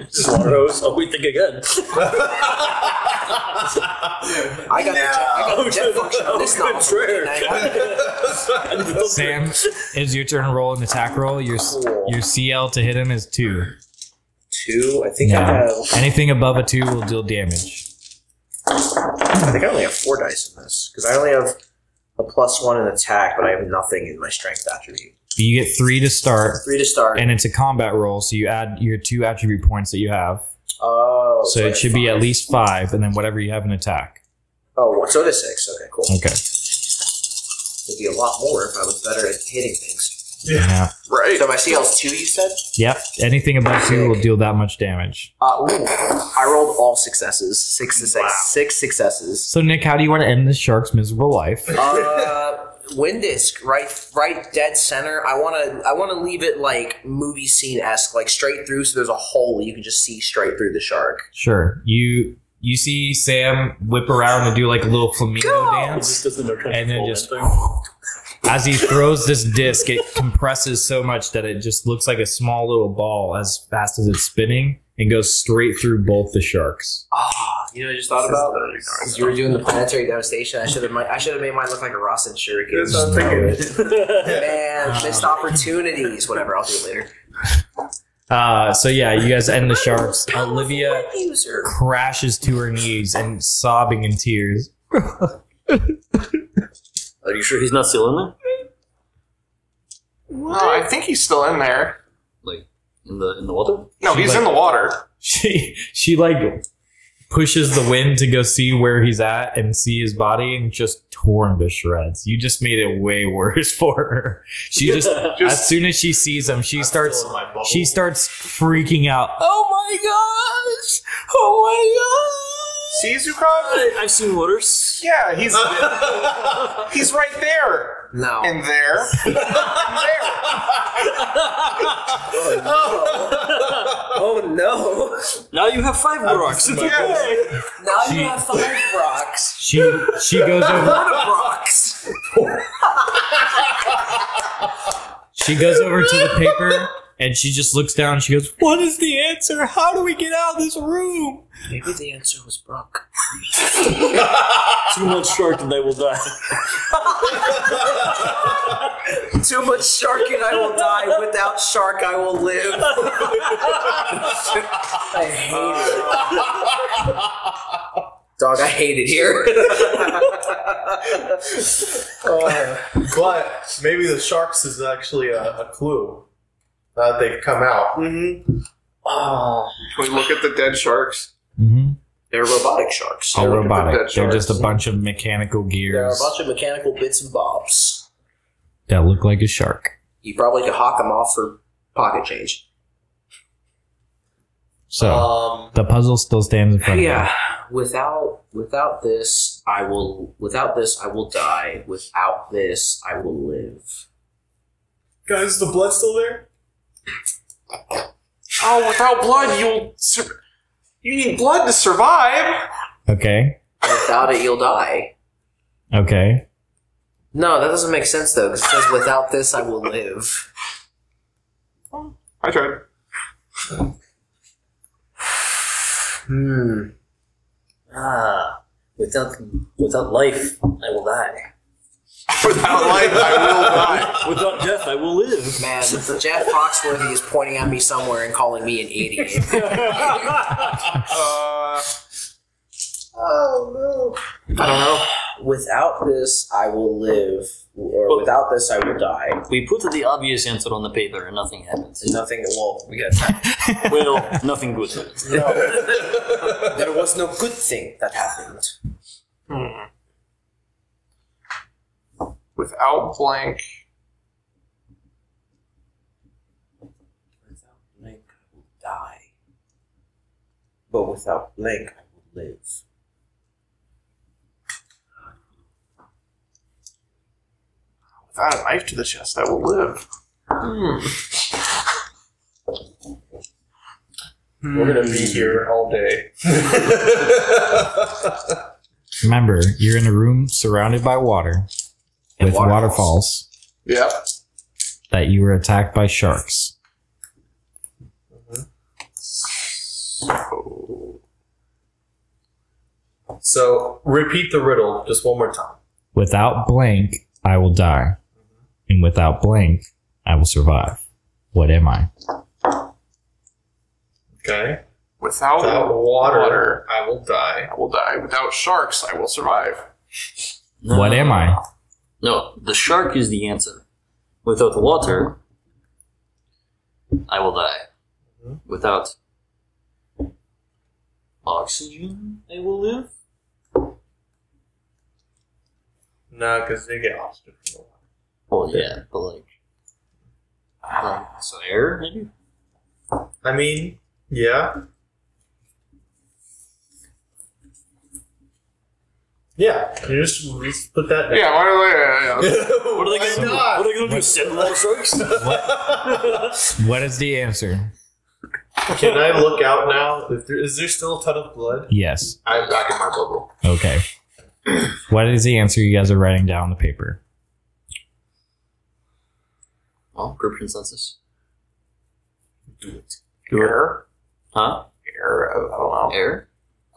Slaughter hose. Oh, we think again. I got the jet function on this novel. Sam, it's your turn to roll an attack roll. Your CL to hit him is 2. 2? I think I have... Anything above a 2 will deal damage. I think I only have 4 dice in this. Because I only have a +1 in attack, but I have nothing in my strength attribute. You get 3 to start. 3 to start. And it's a combat roll, so you add your 2 attribute points that you have. Oh. So it should be at least 5, and then whatever you have in attack. Oh, so it is 6. Okay, cool. Okay. It'd be a lot more if I was better at hitting things. Yeah. Right. So my CL's 2, you said? Yep. Anything above 2 will deal that much damage. I rolled all successes. 6 successes. So Nick, how do you want to end this shark's miserable life? Wind disc, right dead center. I wanna leave it like movie scene-esque, like straight through, so there's a hole you can just see straight through the shark. Sure. You see Sam whip around and do like a little flamingo dance, and then just as he throws this disc, it compresses so much that it just looks like a small little ball as fast as it's spinning and goes straight through both the sharks. You know what I just thought about? Because you were doing the planetary devastation, I should have made mine look like a Rasen shuriken. That's what I'm thinking. Man, missed opportunities. Whatever, I'll do it later. So yeah, you guys end the sharks. Olivia crashes to her knees and sobbing in tears. Are you sure he's not still in there? No, I think he's still in there. Like in the water? No, he's in the water. She like pushes the wind to go see where he's at and see his body, and just torn to shreds. You just made it way worse for her. She just as soon as she sees him, she starts freaking out. Oh my gosh! Oh my gosh! See, Zukov? I've seen waters. Yeah, he's right there. No. And there. And there. Oh no! Now you have 5 rocks. It's okay. Now you have 5 rocks. She goes over. Rocks. She goes over to the paper and she just looks down. And she goes, "What is the answer? How do we get out of this room?" Maybe the answer was Brock. Too much shark and they will die. Too much shark and I will die. Without shark, I will live. I hate it. Dog, I hate it here. But maybe the sharks is actually a clue that they've come out. Mm-hmm. Can we look at the dead sharks? Mm-hmm. They're robotic sharks. They're look at the robotic. dead They're just a sharks. bunch of mechanical There are a gears bunch of mechanical bits and bobs. that look like a shark. You probably could hawk them off for pocket change. So the puzzle still stands in front of you. Yeah. Without this, I will die. Without this, I will live. Guys, is the blood still there? Oh, without blood, you need blood to survive. Okay. Without it, you'll die. Okay. No, that doesn't make sense though, because it says without this, I will live. I tried. Without life, I will die. Without life, I will die. Without death, I will live. Man, Jeff Foxworthy is pointing at me somewhere and calling me an idiot. Oh no! I don't know. Without this, I will live, or without this, I will die. We put the obvious answer on the paper, and nothing happens. Nothing. Well, we got time. Well, nothing good happens. No, there was no good thing that happened. Without blank. Without blank, I will die. But without blank, I will live. Without a knife to the chest, I will live. We're gonna be here all day. Remember, you're in a room surrounded by water with waterfalls Yep. that you were attacked by sharks. So repeat the riddle just one more time. Without blank, I will die. And without blank, I will survive. What am I? Okay. Without water, I will die. I will die. Without sharks, I will survive. What am I? No, the shark is the answer. Without the water, I will die. Without oxygen, I will live. No, because they get oxygen from the water. Well, yeah, but like so air, maybe? I mean, yeah. Yeah, you just put that down. Yeah, What are they Why gonna do? not? What are they gonna do? Send more sharks? What is the answer? Can I look out now? Is there still a ton of blood? Yes. I'm back in my bubble. Okay. What is the answer you guys are writing down on the paper? Oh, group consensus. Do it. Air? Huh? Air? I don't know. Air?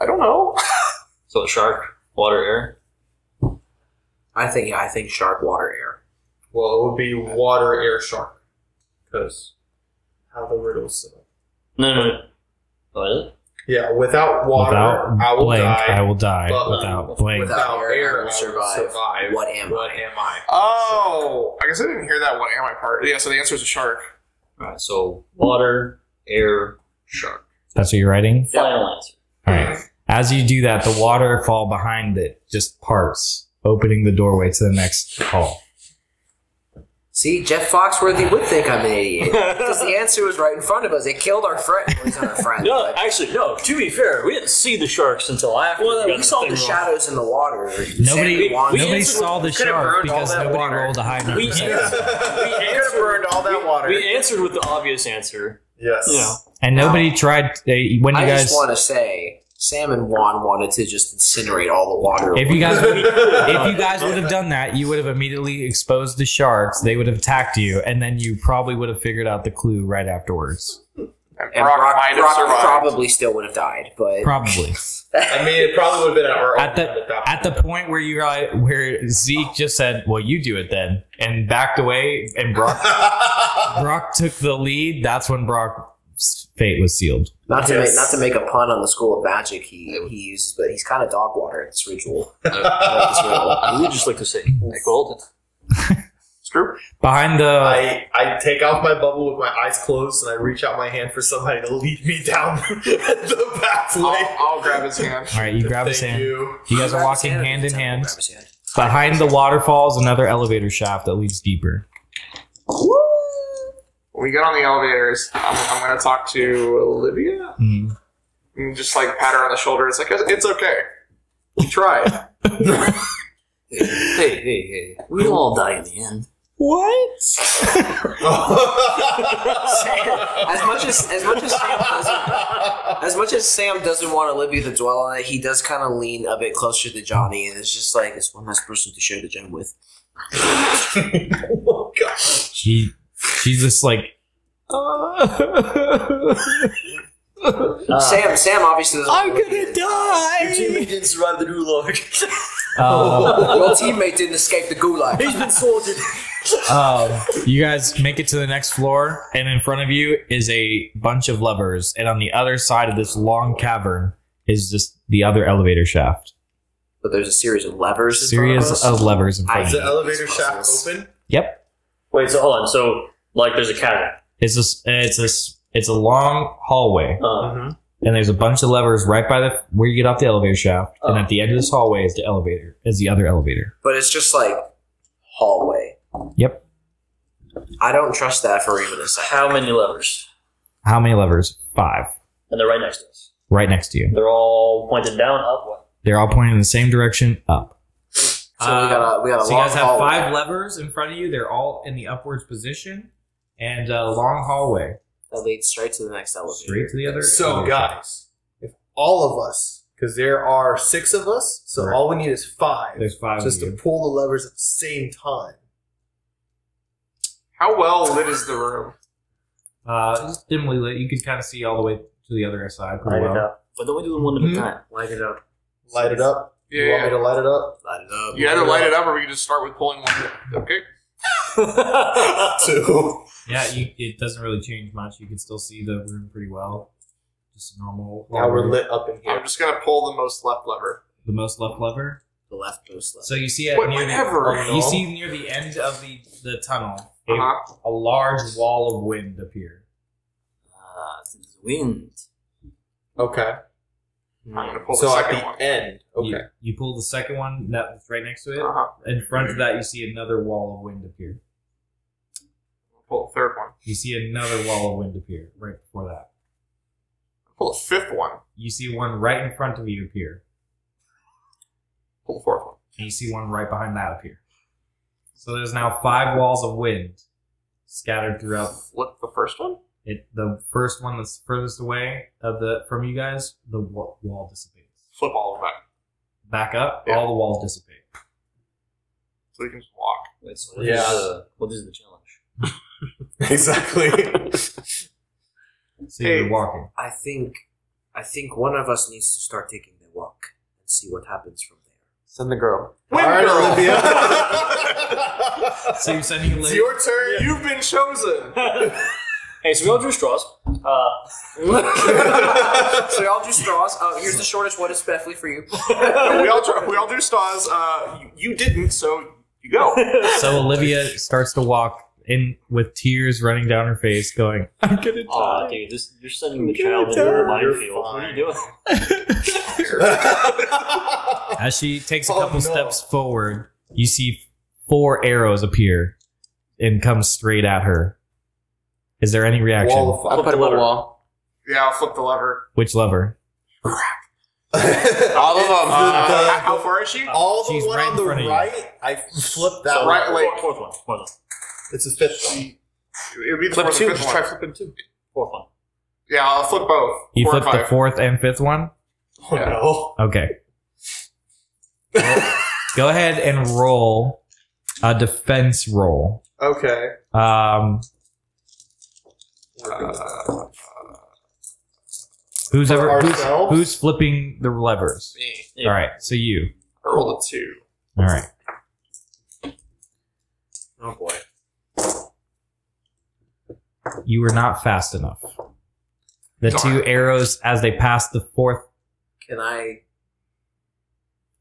I don't know. So a shark, water, air. I think shark, water, air. Well, it would be water, air, shark. Because how the riddle's set up. No. What is it? Yeah, without water, Without I will blank, die. I will die. But Without blank. Without air, I will survive. What am I? Oh, I guess I didn't hear that. What am I part? Yeah, so the answer is a shark. Alright, so water, air, shark. That's what you're writing? Final answer. All right. As you do that, the waterfall behind it just parts, opening the doorway to the next hall. See, Jeff Foxworthy would think I'm an idiot. Because the answer was right in front of us. It killed our friend. Well, he's not our friend. No, but- actually, no. To be fair, we didn't see the sharks until after. Well, got we saw the thing wrong. shadows in the water. Nobody Nobody saw the could've shark burned all because that nobody water. rolled a high enough We percentage. could have burned all that water. We answered with the obvious answer. Yes. Yeah. And nobody tried, when you I guys... just want to say, Sam and Juan wanted to just incinerate all the water. If you guys would have done that, you would have immediately exposed the sharks. They would have attacked you, and then you probably would have figured out the clue right afterwards. And and Brock might have survived. probably still would have died, but Probably. I mean, it probably would have been our At the point where where Zeke just said, "Well, you do it then," and backed away, and Brock took the lead. That's when Brock's fate was sealed. not to make a pun on the School of Magic he uses, but he's kind of dog water in this ritual. I would just like to say, hold it. It's true. Behind the I take off my bubble with my eyes closed, and I reach out my hand for somebody to lead me down the pathway. I'll grab his hand. all right, you grab his Thank hand. you. You guys are walking hand in hand. Behind the waterfalls, another elevator shaft that leads deeper. when we get on the elevators, I'm going to talk to Olivia and just like pat her on the shoulder. It's like, it's okay. We tried. Hey. We'll all die in the end. What? as much as Sam doesn't want Olivia to dwell on it, he does kind of lean a bit closer to Johnny, and it's just like it's one less person to share the gem with. Oh god. She's just like. Sam obviously doesn't. I'm gonna die. Your teammate didn't survive the gulag. Your teammate didn't escape the gulag. He's been sorted. You guys make it to the next floor, and in front of you is a bunch of levers, and on the other side of this long cavern is just the other elevator shaft. But there's a series of levers. Series of levers in front Is of the you. elevator shaft open? Yep. Wait, so hold on. So, like, there's a cabinet. It's a long hallway, and there's a bunch of levers right by where you get off the elevator shaft, and at the end of this hallway is the other elevator. But it's just like hallway. Yep. I don't trust that for even a second. How many levers? How many levers? 5. And they're right next to us. Right next to you. They're all pointed down, up, what? They're all pointing in the same direction, up. So we got a So you long guys have hallway. 5 levers in front of you. They're all in the upwards position, and a long hallway that leads straight to the next elevator. straight to the other. So, elevator shaft. guys, if all of us, because there are 6 of us, so Right. all we need is 5. There's 5 Just of to you. pull the levers at the same time. How well lit is the room? Just dimly lit. You can kind of see all the way to the other side. Light Pretty it well. up. But don't we do it one at a time? Light it up. Light it up. Yeah, You want me to light it up? Light it up. You either light it up or we can just start with pulling one. Okay. 2. Yeah, it doesn't really change much. You can still see the room pretty well. Just a normal. Now we're lit up in I'm here. just going to pull the most left lever. The most left lever. The leftmost lever. So you see it Whatever. you see near the end of the tunnel Uh-huh. a large wall of wind appear. It's wind. Okay. I'm going to pull So the at second the one. end. Okay. You pull the second one that's right next to it. Uh-huh. In front of that, you see another wall of wind appear. Pull the third one. You see another wall of wind appear right before that. Pull the fifth one. You see one right in front of you appear. Pull the fourth one. And you see one right behind that appear. So there's now 5 walls of wind scattered throughout. Flip the first one. The first one that's furthest away from you guys, the wall dissipates. Flip all of that. Back up, Yeah. all the walls dissipate. So we can just walk. Wait, so Yeah. what is the challenge? Exactly. So Hey. you're walking. I think one of us needs to start taking the walk and see what happens from there. Send the girl. Wind All right, girl. Olivia. So you're sending It's your turn. You've been chosen. Hey, so we all drew straws. So y'all do straws. Here's the shortest one, especially for you. we all do stars. You didn't, so you go. So Olivia starts to walk in with tears running down her face, going, "I'm gonna Aw, die." dude, you're sending the child into the minefield. What are you doing? As she takes a Oh, couple no. steps forward, you see 4 arrows appear and come straight at her. Is there any reaction? Wall of I put him on the wall. Yeah, I'll flip the lever. Which lever? All of them. How far is she? All the She's one right on in the front of you. right, I flipped that So one. right, like Fourth one. It's a 5th one. it would be the Flip fourth 2. and Just fifth try one. flipping 2. Fourth one. Yeah, I'll flip both. You 4 flip and the 5. 4th and 5th one? Oh Yeah. no. Okay. Go ahead and roll a defense roll. Okay. Who's For ourselves? who's flipping the levers? Me. Yeah. All right, so you. I rolled a 2. All right. Oh boy. You were not fast enough. The 2 arrows, as they pass the 4th. Can I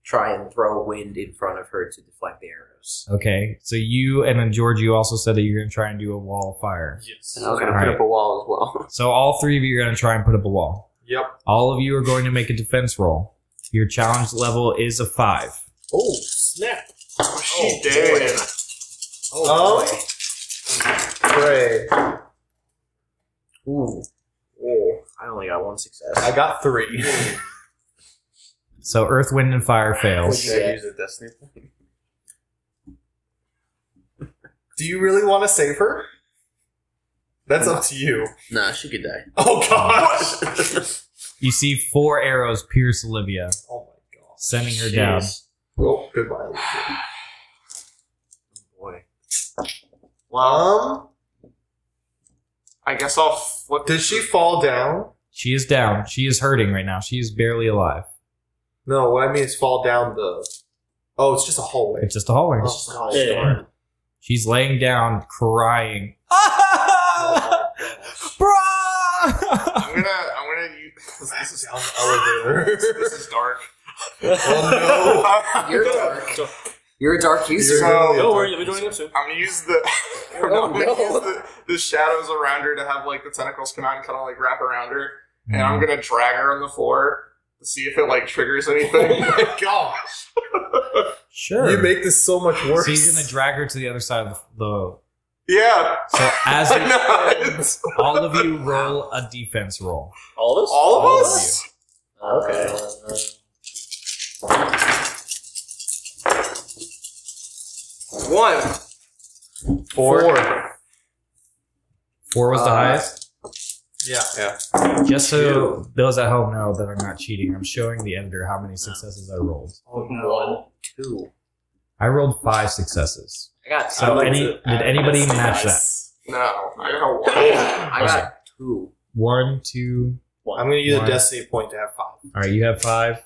try and throw wind in front of her to deflect the arrows? Okay, so you and then George, you also said that you're going to try and do a wall of fire. Yes. And I was going to Alright. put up a wall as well. So all 3 of you are going to try and put up a wall. Yep. All of you are going to make a defense roll. Your challenge level is a 5. Oh, snap. She did. Oh, pray. Ooh. Oh, I only got one success. I got 3. So Earth, Wind, and Fire fails. What'd you get? Use a destiny point. Do you really want to save her? That's up to you. Nah, she could die. Oh gosh! You see 4 arrows pierce Olivia, Oh my god. sending her down. Well, goodbye. Olivia. Boy. I guess I'll flip. Did she fall down? She is down. She is hurting right now. She is barely alive. No, what I mean is fall down the... Oh, it's just a hallway. It's just a hallway. Oh, gosh, Yeah. darn. She's laying down, crying. Bro! I'm gonna use. This is Down the elevator. this is dark. Oh You're dark. You're a dark user. You're really a Don't worry, dark you'll be joining up soon. I'm gonna use the. Oh, I'm gonna use the shadows around her to have like the tentacles come out and kind of like wrap around her, and I'm gonna drag her on the floor to see if it like triggers anything. Oh my gosh. Sure. You make this so much worse. So you're going to drag her to the other side of the... Yeah. So as I you, know. It's- all of you roll a defense roll. All of us? All of All of us. Okay. One. 4. 4 was the highest. Yeah. Just so those at home know that I'm not cheating, I'm showing the editor how many successes I rolled. Oh, no. 2. I rolled 5 successes. I got So did anybody match that? No, I got one. I got 2. 1, 2. I'm going to use a 1. destiny point to have 5. All right, you have 5.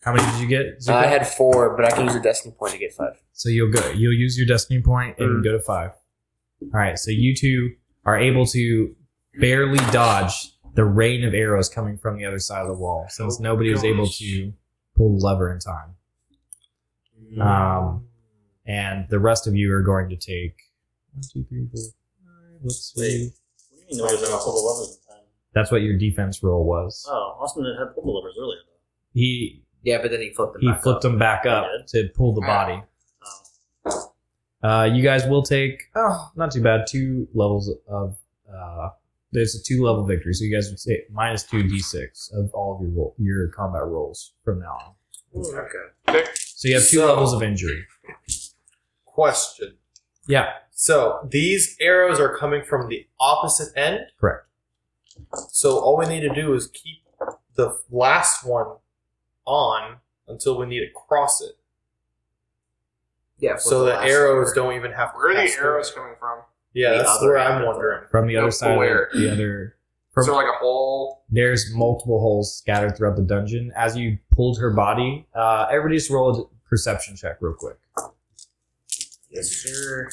How many did you get? Zuko? I had 4, but I can use a destiny point to get 5. So you'll use your destiny point and go to 5. All right, so you two are able to barely dodge the rain of arrows coming from the other side of the wall, since nobody was able to pull the lever in time. And the rest of you are going to take 1, 2, 3, 4, 5. Let's see. What do you mean nobody's going to pull the levers in time? That's what your defense roll was. Oh, Austin had pulled the levers earlier, though. Yeah, but then he flipped them He back flipped up. them back up to pull the body. Oh. You guys will take not too bad, 2 levels of there's a 2-level victory, so you guys would say minus 2 d6 of all of your combat rolls from now on. Okay. So you have 2 levels of injury. Question. Yeah, So, these arrows are coming from the opposite end? correct. So, all we need to do is keep the last one on until we need to cross it. Yeah. So the arrows don't even have to Where are pass the through arrows it. coming from? Yeah, The that's other where end I'm of wondering. From the No, other side where? of the other. Is there like a hole? There's multiple holes scattered throughout the dungeon. As you pulled her body, everybody just roll a perception check real quick. Yes, sir.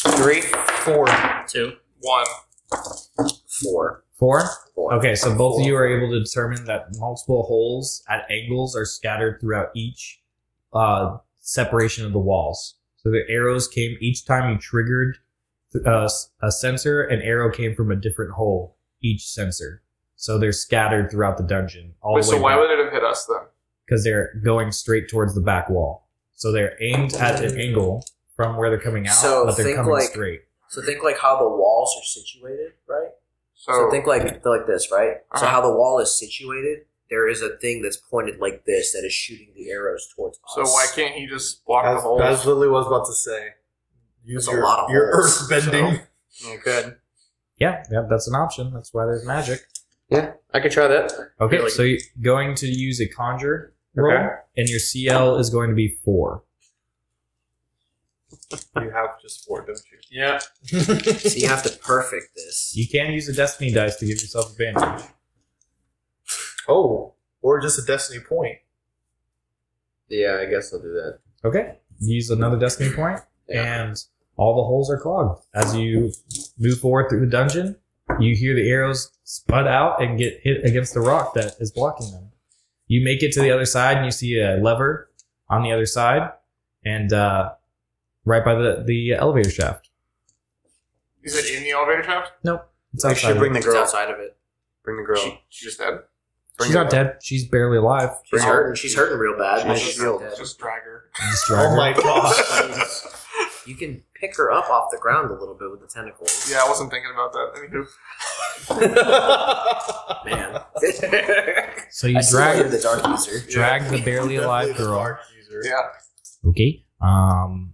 3, 4. 2. 1. 4. 4? 4. Okay, so both of you are able to determine that multiple holes at angles are scattered throughout each separation of the walls. So the arrows came each time you triggered a sensor, an arrow came from a different hole each sensor. So they're scattered throughout the dungeon. Wait, so why would it have hit us then? Because they're going straight towards the back wall. So they're aimed at an angle from where they're coming out, So but they're think coming like- straight. So think like how the walls are situated, right? So, So think like this, right? So Uh-huh. how the wall is situated, there is a thing that's pointed like this that is shooting the arrows towards us. so why can't he just block the That's holes? literally what I was about to say. Use There's a lot of your holes, earth bending. Yeah, good. Yeah, that's an option. That's why there's magic. Yeah, I could try that. Okay, Yeah, like- so you're going to use a conjure roll, Okay. and your CL is going to be 4. You have just 4, don't you? Yeah. So you have to perfect this. You can use a destiny dice to give yourself advantage. Oh, or just a destiny point. Yeah, I guess I'll do that. Okay, use another destiny point, and all the holes are clogged. As you move forward through the dungeon, you hear the arrows spud out and get hit against the rock that is blocking them. You make it to the other side, and you see a lever on the other side, and right by the elevator shaft. Is it in the elevator shaft? Nope, it's I outside. should bring the It's girl. outside of it. Bring the girl. She just dead? She's not dead. She's barely alive. She's Bring her. hurting. She's hurting real bad. but She's she's not healed. dead. Just drag her. Just drag Oh her. my gosh. You can pick her up off the ground a little bit with the tentacles. Yeah, I wasn't thinking about that. Anywho. Man. So you I still drag wanted the dark user. the barely alive Definitely the girl. dark user. Yeah. Okay.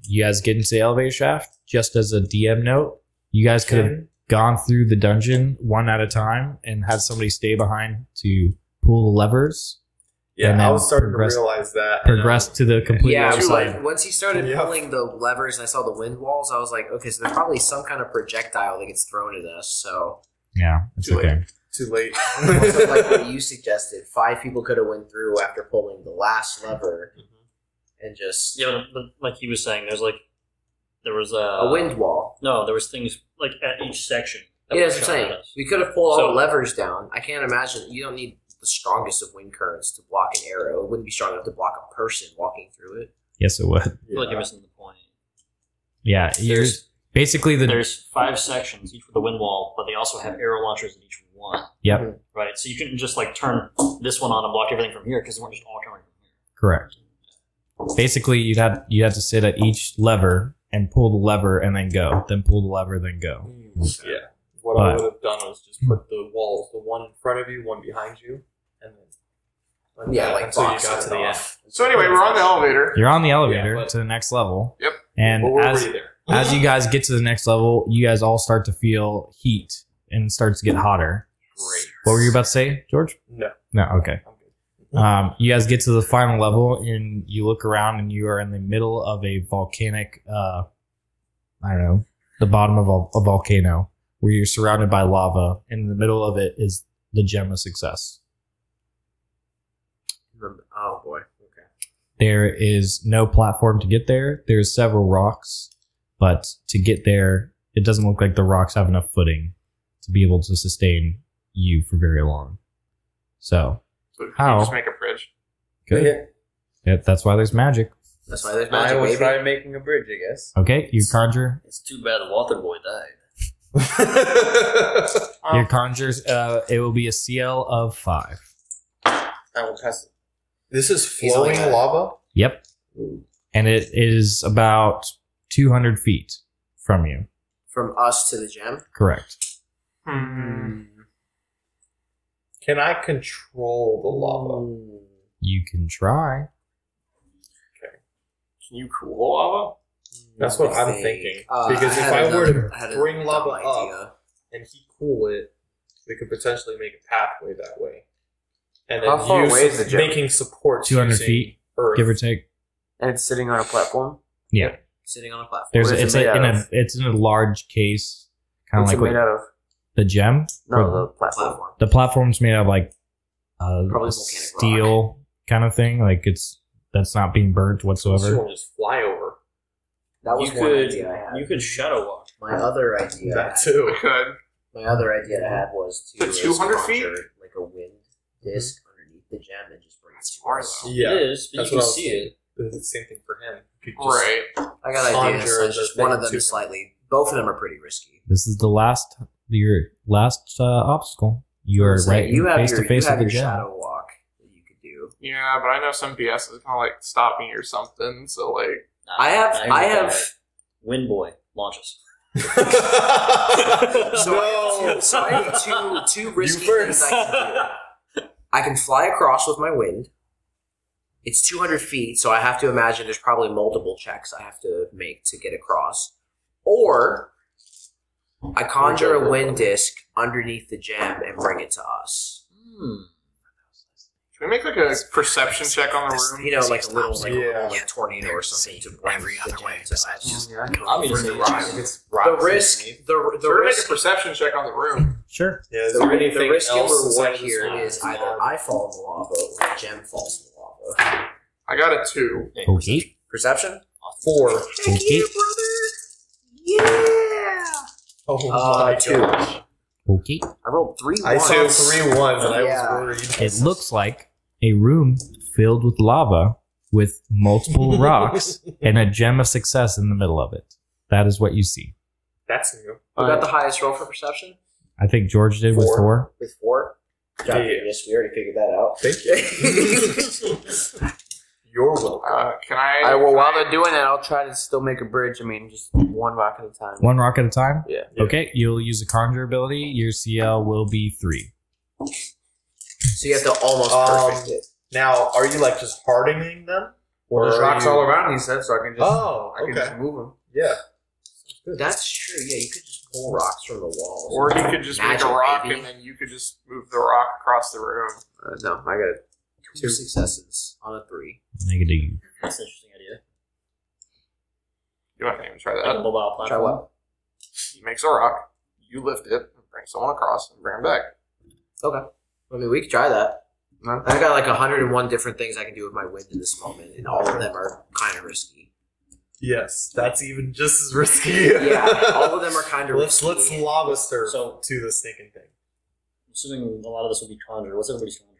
You guys get into the elevator shaft. Just as a DM note, you guys could have gone through the dungeon one at a time and had somebody stay behind to pull the levers. Yeah, And I then was starting progress- to realize that. Progress to the complete Yeah, other side. once he started Yep. pulling the levers and I saw the wind walls, I was like, okay, so there's probably some kind of projectile that gets thrown at us. So, Yeah, it's Too okay. Too late. also, like what you suggested, 5 people could have went through after pulling the last lever and just Yeah, but like he was saying, there was a wind wall. No, there was things like at each section. that Yeah, were that's what I'm showing saying. us. We could have pulled all So- the levers down. I can't imagine. You don't need the strongest of wind currents to block an arrow. It wouldn't be strong enough to block a person walking through it. Yes, it would. I feel like you're missing the point. Yeah, There's basically there's 5 sections, each with a wind wall, but they also have arrow launchers in each one. Yep, Right, so you couldn't just like turn this one on and block everything from here because they weren't just all coming from here. correct. Basically, you had to sit at each lever and pull the lever and then go. Then pull the lever, then go. Yeah. What I would have done was just put the walls, the one in front of you, one behind you, and then Yeah, like until you box got it to the end. off. So anyway, we're on the elevator. You're on the elevator Yeah, but- to the next level. Yep. And But we're as already there. as you guys get to the next level, you guys all start to feel heat and it starts to get hotter. Great. What were you about to say, George? No, No, okay. I'm good. You guys get to the final level and you look around and you are in the middle of a volcanic, I don't know, the bottom of a volcano where you're surrounded by lava. And in the middle of it is the gem of success. Oh boy. Okay. There is no platform to get there. There's several rocks, but to get there, it doesn't look like the rocks have enough footing to be able to sustain you for very long. So, So can How? you just make a bridge? good. Yeah, that's why there's magic. That's why there's I magic, will baby. try making a bridge, I guess. Okay, you conjure. It's too bad the water boy died. Your conjures. It will be a CL of 5. I will pass it. This is He's only flowing got- lava. Yep. And it is about 200 feet from you. From us to the gem. Correct. Can I control the lava? You can try. Can you cool lava? That's what I'm thinking. Because if I were to bring lava up and heat cool it, we could potentially make a pathway that way. And then How far use away is the gem? making support 200 using feet, earth. give or take. And it's sitting on a platform? Yeah. Sitting on a platform. There's What is it's it made in out a of? it's in a large case, kind of What's like it made what, out of? the gem. No, Or the platform. Platform. the platform's made out of like Probably volcanic steel kind of thing. Like that's not being burnt So whatsoever. we'll just fly over. That was You one could idea I had. you could shadow walk. My other idea. I That had- too. I could. My other idea I had was to The 200 feet? conjure, like a wind disc underneath the gem and just bring it to far us. though. Yeah, It is, but that's you what can I was see it. the same thing for him. You could just- Right. I got ideas. Conjure So and it's just just one make of them two. is slightly. Both of them are pretty risky. This is your last obstacle. You are So right you have face your, to face you have with the your gem. shadow walk that you could do. Yeah, but I know some BS is gonna like stop me or something. So like, I have. Wind boy launches. So I have two risky things I can do. I can fly across with my wind. It's 200 feet, so I have to imagine there's probably multiple checks I have to make to get across. Or I conjure a wind disc underneath the gem and bring it to us. can we make like a perception check on the room? You know, like a little like tornado or something to bring every the other gem way to us. I'm gonna say The risk, the Sure, make a risk, perception check on the room. Sure. Yeah, is the, there the anything risk and else reward inside this here room? is either I fall in the lava or the gem falls in the lava. I got a 2. Okay. Perception? 4. Okay. Yeah! Oh my 2. gosh. Okay. I rolled 3 I ones. saw 3 ones and I Yeah. was worried. It looks like a room filled with lava with multiple rocks and a gem of success in the middle of it. That is what you see. That's new. Who got the highest roll for perception? I think George did with 4. With 4? Yeah. Yes, we already figured that out. Thank you. Your will. Can I? All right, well, can while I- they're doing that, I'll try to still make a bridge. I mean, just one rock at a time. One rock at a time? Yeah. Okay, you'll use a conjure ability. Your CL will be 3. So you have to almost perfect it. Now, are you like just hardening them? Well, there's Or are rocks you- all around, he said, so I can just, Oh, I can okay. just move them. Yeah. That's true. Yeah, you could just pull rocks from the walls. Or he could just make Magic, a rock, baby. and then you could just move the rock across the room. No, I got 2 successes on a 3. Negative. That's an interesting idea. You haven't even tried Like a that. mobile Try platform. what? He makes a rock, you lift it, and bring someone across, and bring him back. Okay. I mean, we could try that. I got like 101 different things I can do with my wind in this moment, and all of them are kind of risky. Yes, that's even just as risky. Yeah, all of them are kind of let's risky. lava surf So- to the stinking thing. Assuming a lot of this will be conjure. What's everybody's conjure?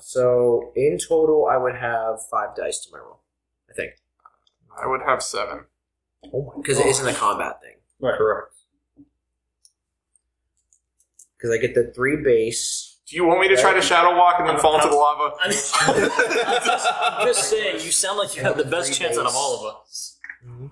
So in total, I would have 5 dice to my roll. I think I would have 7. Oh my because it isn't a combat thing. Right. Correct. Because I get the 3 base. Do you want me to try to shadow walk and then fall into the lava? I mean, I'm just saying, you sound like you have the best chance out of all of us.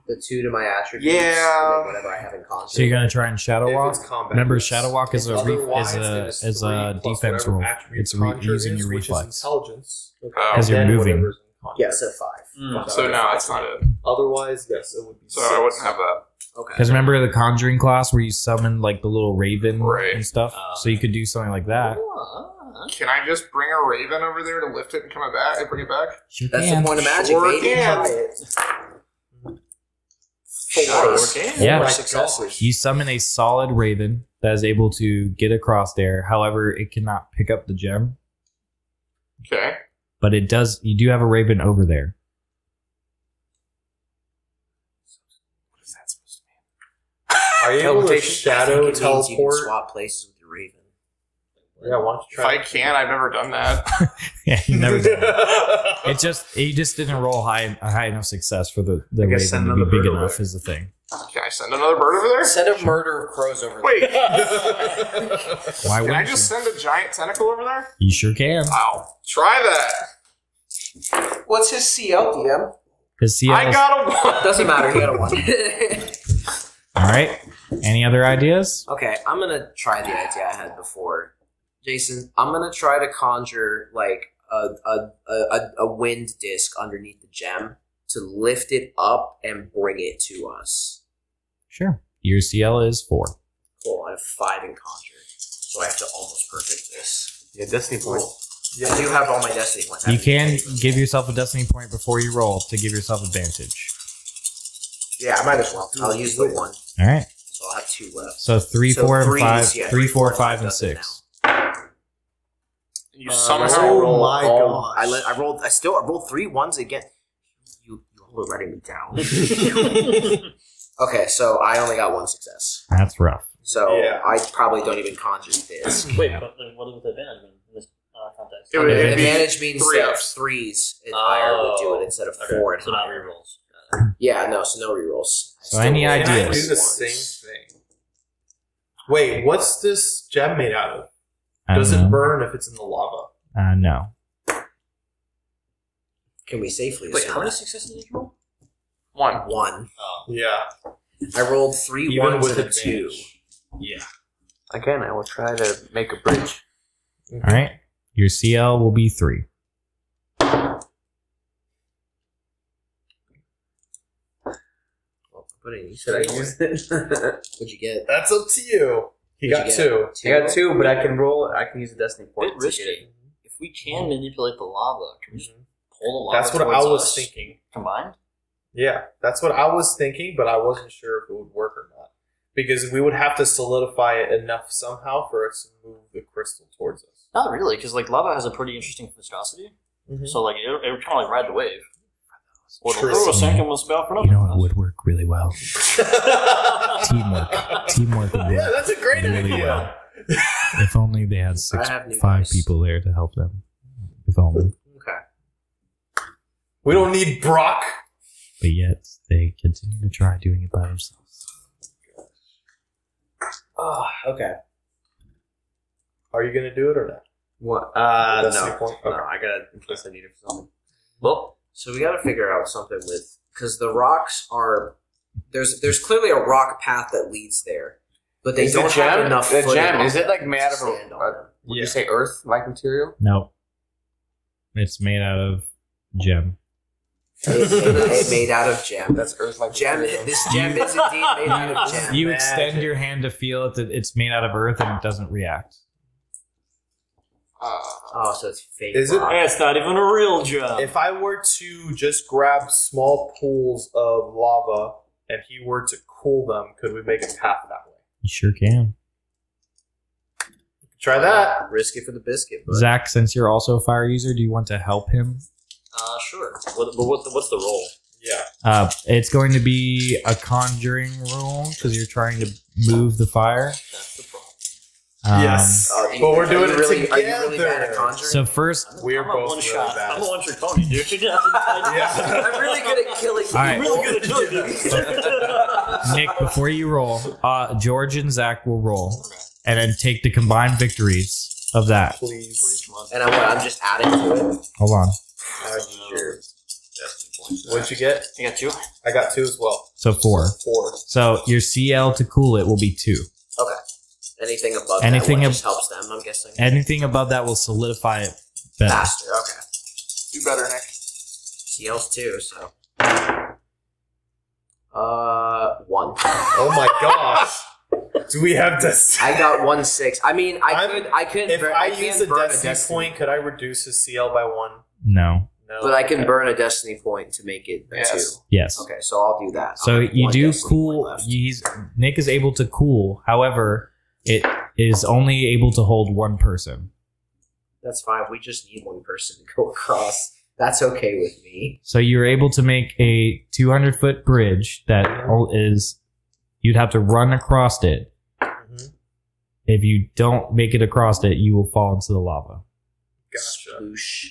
The 2 to my attributes. Yeah. And then whatever I have in concert. So you're gonna try and shadow If walk? it's combat, Remember, yes. shadow walk is a Otherwise, then it's is a 3 plus defense whatever roll. attribute It's conjure using is, your which is reflex intelligence. Oh. because you're Then moving. whatever's in conjure. Yeah, so 5. So no, it's not it. Otherwise, yes, it would be. So I wouldn't have that. Okay. Because remember the conjuring class where you summon like the little raven Right. and stuff. So you could do something like that. Can I just bring a raven over there to lift it and come it back and bring it back? Sure That's can. the point of magic, Sure baby. can. Try it. 4 Yeah. Four successes. You summon a solid raven that is able to get across there. However, it cannot pick up the gem, Okay. but it does. You do have a raven over there. What is that supposed to mean? Are you able to Teleportation? shadow I think it means you can teleport? swap places with your raven. Yeah, why don't you If try? I can, I've never done that. Yeah, you never. Done it. He just didn't roll a high enough success for the I guess raven send to be another big bird enough. away. Is the thing. Can I send another bird over there? Send a murder of crows over Wait. Why Can I wouldn't just you? send a giant tentacle over there? You sure can. I'll try that. What's his CL, DM? His CL I got a 1. Doesn't matter, he got a 1. All right. Any other ideas? Okay, I'm gonna try the idea I had before. Jason, I'm gonna try to conjure like a wind disc underneath the gem to lift it up and bring it to us. Sure. Your CL is 4. Cool, I have 5 in conjure, so I have to almost perfect this. Yeah, Destiny points. I do have all my destiny points. You can give yourself a destiny point before you roll to give yourself advantage. Yeah, I might as well. I'll use the 1, All right. so I'll have 2 left. So 3, So 4, and threes, 5. yeah, 3, 4, 5, and does it 6. You I somehow roll my all- gosh. I rolled 3 1s again. You were letting me down. Okay, so I only got 1 success. That's rough. So Yeah. I probably don't even conjure this. Wait, but then what is the advantage in this context? It would- it'd be Advantage means 3 that ups. 3s and higher would do it instead of 4 and so not higher. rerolls. Yeah, no, so no rerolls. So any Can I ideas? do the same thing? Wait, what's this gem made out of? I Does don't it know. burn if it's in the lava? No. Can we safely Wait, assume how many that? successes did you roll? 1. 1. Oh. Yeah. I rolled 3 Even 1s with and a 2. advantage. Yeah. Again, I will try to make a bridge. All right. Your CL will be 3. Should I use it? What'd you get? That's up to you. He got What'd you 2. get? I got 2, but I can roll. I can use a Destiny Bit point to get risky. it. If we can manipulate the lava, can we just pull the lava That's what I towards was us thinking. combined? Yeah, that's what I was thinking, but I wasn't sure if it would work or not. Because we would have to solidify it enough somehow for us to move the crystal towards us. Not really, because like lava has a pretty interesting viscosity. So like it would kind of like ride the wave. Or True. the second was about for You nothing. know it would work really well. Teamwork. Teamwork would Yeah, work that's a great really idea. well. If only they had I have new 5 dice. people there to help them. If only. Okay. We don't need Brock. But yet, they continue to try doing it by themselves. Oh, okay. Are you going to do it or not? What? That's No. the point. No, Okay. I got it in case I need it for something. Well, So we got to figure out something with because the rocks are there's clearly a rock path that leads there, but they Is the don't have gem- enough. the footing gem, is it, like, to made out of a- stand on them. Would you say earth-like material? No. It's made out of gem. It made out of gem. That's earth-like Gem. material. This gem is indeed made out of gem. You extend your hand to feel it that it's made out of earth and it doesn't react. Oh, so it's fake. Is it- rock. it's not even a real job. If I were to just grab small pools of lava and he were to cool them, could we make a path that way? You sure can. Try that. Risk it for the biscuit. But Zach, since you're also a fire user, do you want to help him? Sure. What's the role? Yeah. It's going to be a conjuring roll because you're trying to move the fire. That's the problem. Yes. Are But we're doing it really, together. Are you really bad at conjuring? So first, We're I'm a both one really shot. bad. I'm a one-trick pony, dude. Yeah. I'm really good at killing people. All right. I'm really good at doing this. Nick, before you roll, George and Zach will roll, and then take the combined victories of that. Please. And I'm just adding to it. Hold on. What'd you get? I got 2. I got 2 as well. So 4. 4. So your CL to cool it will be 2. Okay. Anything above Anything that ab- just helps them, I'm guessing. Anything above that will solidify it better. Faster, okay. Do better, Nick. CL's 2, so. 1. Oh my gosh. Do we have this? I got 1/6. I mean, I could. If I can use a burn destiny point, could I reduce his CL by 1? No. No. but I can Okay. burn a destiny point to make it a Yes. 2. Yes. Okay, so I'll do that. So I'll have you 1 do destiny point cool. left. Nick is able to cool. However, it is only able to hold one person. That's fine. We just need 1 person to go across. That's okay with me. So you're able to make a 200-foot bridge that is. You'd have to run across it. Mhm. If you don't make it across it, you will fall into the lava. Gotcha. Sploosh.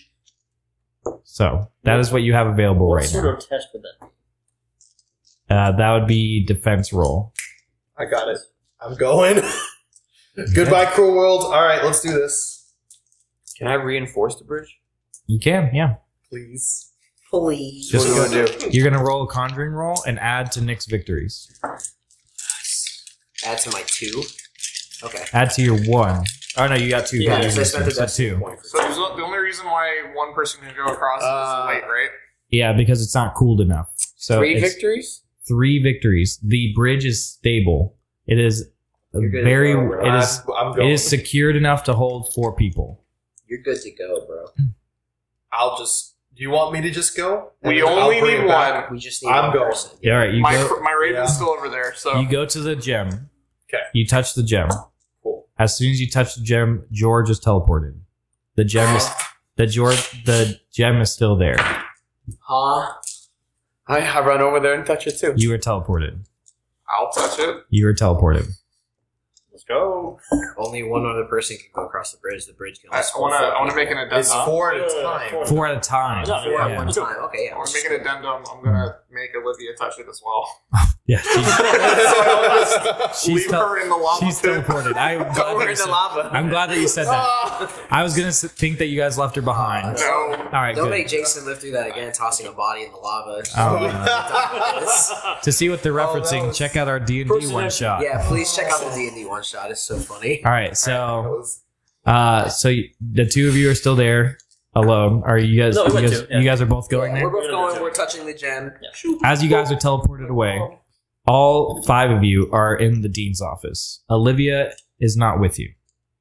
So that is what you have available What right sort now. of test would that be? That would be defense roll. I got it. I'm going. Goodbye, cruel world. All right, let's do this. Can I reinforce the bridge? You can, yeah. Please. Please. Just What do you want to do? You're gonna roll a conjuring roll and add to Nick's victories. Add to my 2. Okay. Add to your 1. Oh no, you got 2. Yeah, victories, because I spent the so destiny 2. point for So the only reason why one person can go across is weight, right? Yeah, because it's not cooled enough. So 3 it's victories? 3 victories. The bridge is stable. It is You're good to very. go, bro. It is. I'm It going. is secured enough to hold 4 people. You're good to go, bro. I'll just. Do you want me to just go? We And then only I'll bring need it back? one. We just need I'm 1 going. person. Yeah, all right. You My go. my raven's Yeah. still over there, so You go to the gem. Okay. You touch the gem. Cool. As soon as you touch the gem, George is teleported. The gem is the gem is still there. Huh? I run over there and touch it too. You were teleported. I'll touch it. You were teleported. Let's go. Only 1 other person can go across the bridge. The bridge can I only hold 4 want to make people. an It's addendum. 4 at a Yeah, time. 4. 4 at a time. Yeah, 4 at Yeah. one time. Okay, yeah. I want to make an addendum. I'm gonna make Olivia touch it as well. Yeah. So I don't just She's leave tel- her in the lava She's pit. teleported. I'm glad that you said that. I was gonna think that you guys left her behind. No. All right, Don't good. make Jason live through that again, tossing a body in the lava. Oh, To see what they're referencing, was- check out our D&D one shot. Yeah, please check out the D&D one shot. It's so funny. All right, so the 2 of you are still there alone. Are you guys? No, we went you, guys to, yeah. you guys are both going We're there. both going. We're touching the gem. As you guys are teleported away, all 5 of you are in the dean's office. Olivia is not with you.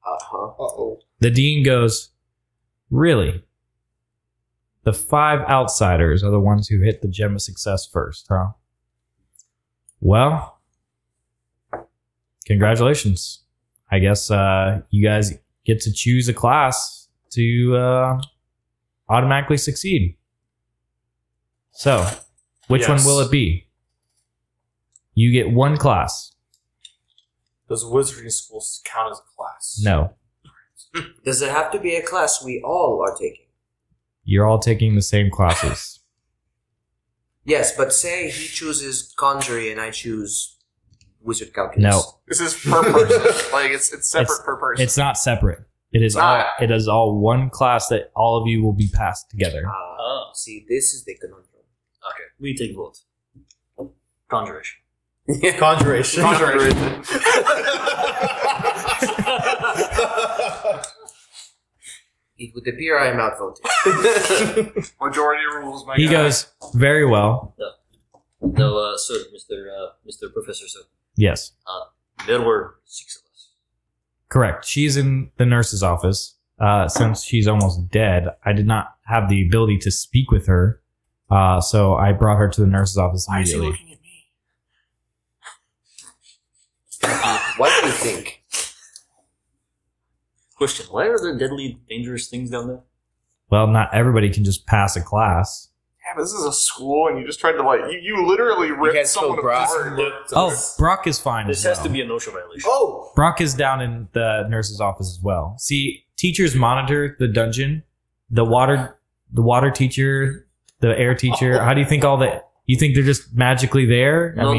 Uh-huh. Uh-oh. The dean goes, "Really? The 5 outsiders are the ones who hit the gem of success first, huh? Well, congratulations. I guess you guys get to choose a class to automatically succeed. So, which one Yes. will it be? You get 1 class. Does wizarding schools count as a class? No, Does it have to be a class we all are taking? you're all taking the same classes. Yes, but say he chooses conjuring and I choose wizard calculus. No. This is per person. Like it's separate per person. It's not separate. It is all one class that all of you will be passed together. See, this is the conundrum. Okay, we take vote. Conjuration. Conjuration. It would appear I am outvoted. Majority rules, my He guy. goes, very well. No, sir, Mr. Professor, sir. Yes. There were 6 of us. Correct. She's in the nurse's office. Since she's almost dead, I did not have the ability to speak with her. So I brought her to the nurse's office Why is he immediately. looking at me? What do you think? Question, why are there deadly, dangerous things down there? Well, not everybody can just pass a class. Yeah, but this is a school, and you just tried to you literally ripped guys someone killed Brock. apart. Oh, Brock is fine. This as has to well. be a no-show violation. Oh! Brock is down in the nurse's office as well. See, teachers monitor the dungeon. The water teacher, the air teacher. How do you think all that? You think they're just magically there? No.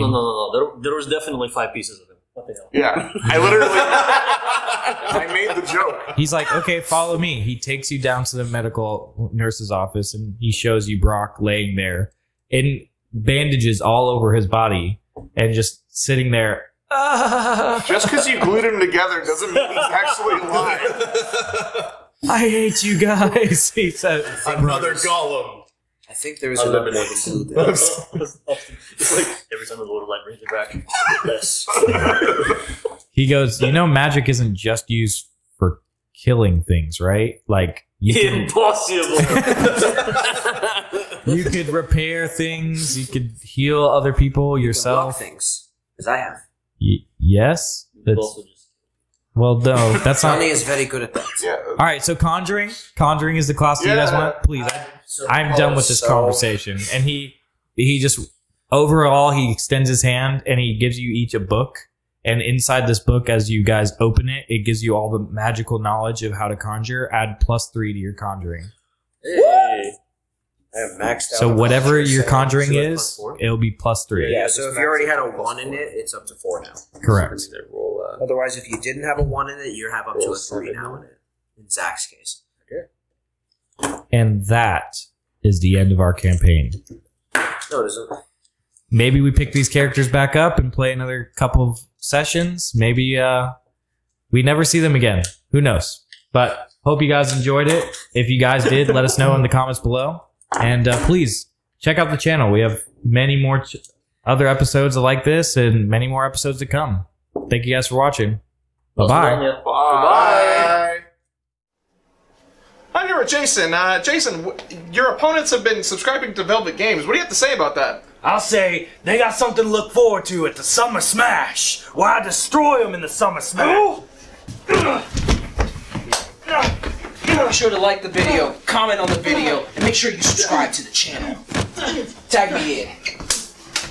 There was definitely 5 pieces of him. What the hell? Yeah, I literally I made the joke. He's like, okay, follow me. He takes you down to the medical nurse's office and he shows you Brock laying there in bandages all over his body and just sitting there. Just because you glued him together doesn't mean he's actually alive. I hate you guys. He said, Another golem. I think there is a little more to do there. It's like every time the Lord of Light brings it back, less. he goes, magic isn't just used for killing things, right? Like Impossible. you could repair things. You could heal other people, You can yourself. block things, as I have. Yes. Also just Well, no, that's not. Johnny is very good at that. Yeah. All right, so conjuring is the class that you guys want. Please, I'm done with this conversation. And he just overall he extends his hand and he gives you each a book. And inside this book, as you guys open it, it gives you all the magical knowledge of how to conjure. Add +3 to your conjuring. hey. I have maxed out. So on whatever conjuring, your so- conjuring so is, that's +4? it'll be +3. Yeah, so if you already had a 1 in it, it's up to 4 now. Correct. Otherwise, if you didn't have a 1 in it, you have up to a 3 now in it. In Zach's case. And that is the end of our campaign. No, it isn't. Maybe we pick these characters back up and play another couple of sessions. Maybe we never see them again. Who knows? But hope you guys enjoyed it. If you guys did, let us know in the comments below. And please check out the channel. We have many more other episodes like this and many more episodes to come. Thank you guys for watching. Bye-bye. Bye. I'm here with Jason. Jason, your opponents have been subscribing to Velvet Games. What do you have to say about that? I'll say they got something to look forward to at the Summer Smash, where I destroy them in the Summer Smash. Be sure to like the video, comment on the video, and make sure you subscribe to the channel. Tag me in.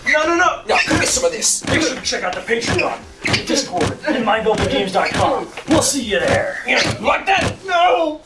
No. Now, come get some of this. Make sure to check out the Patreon, the Discord, and myvelvetgames.com. We'll see you there. Like that? No.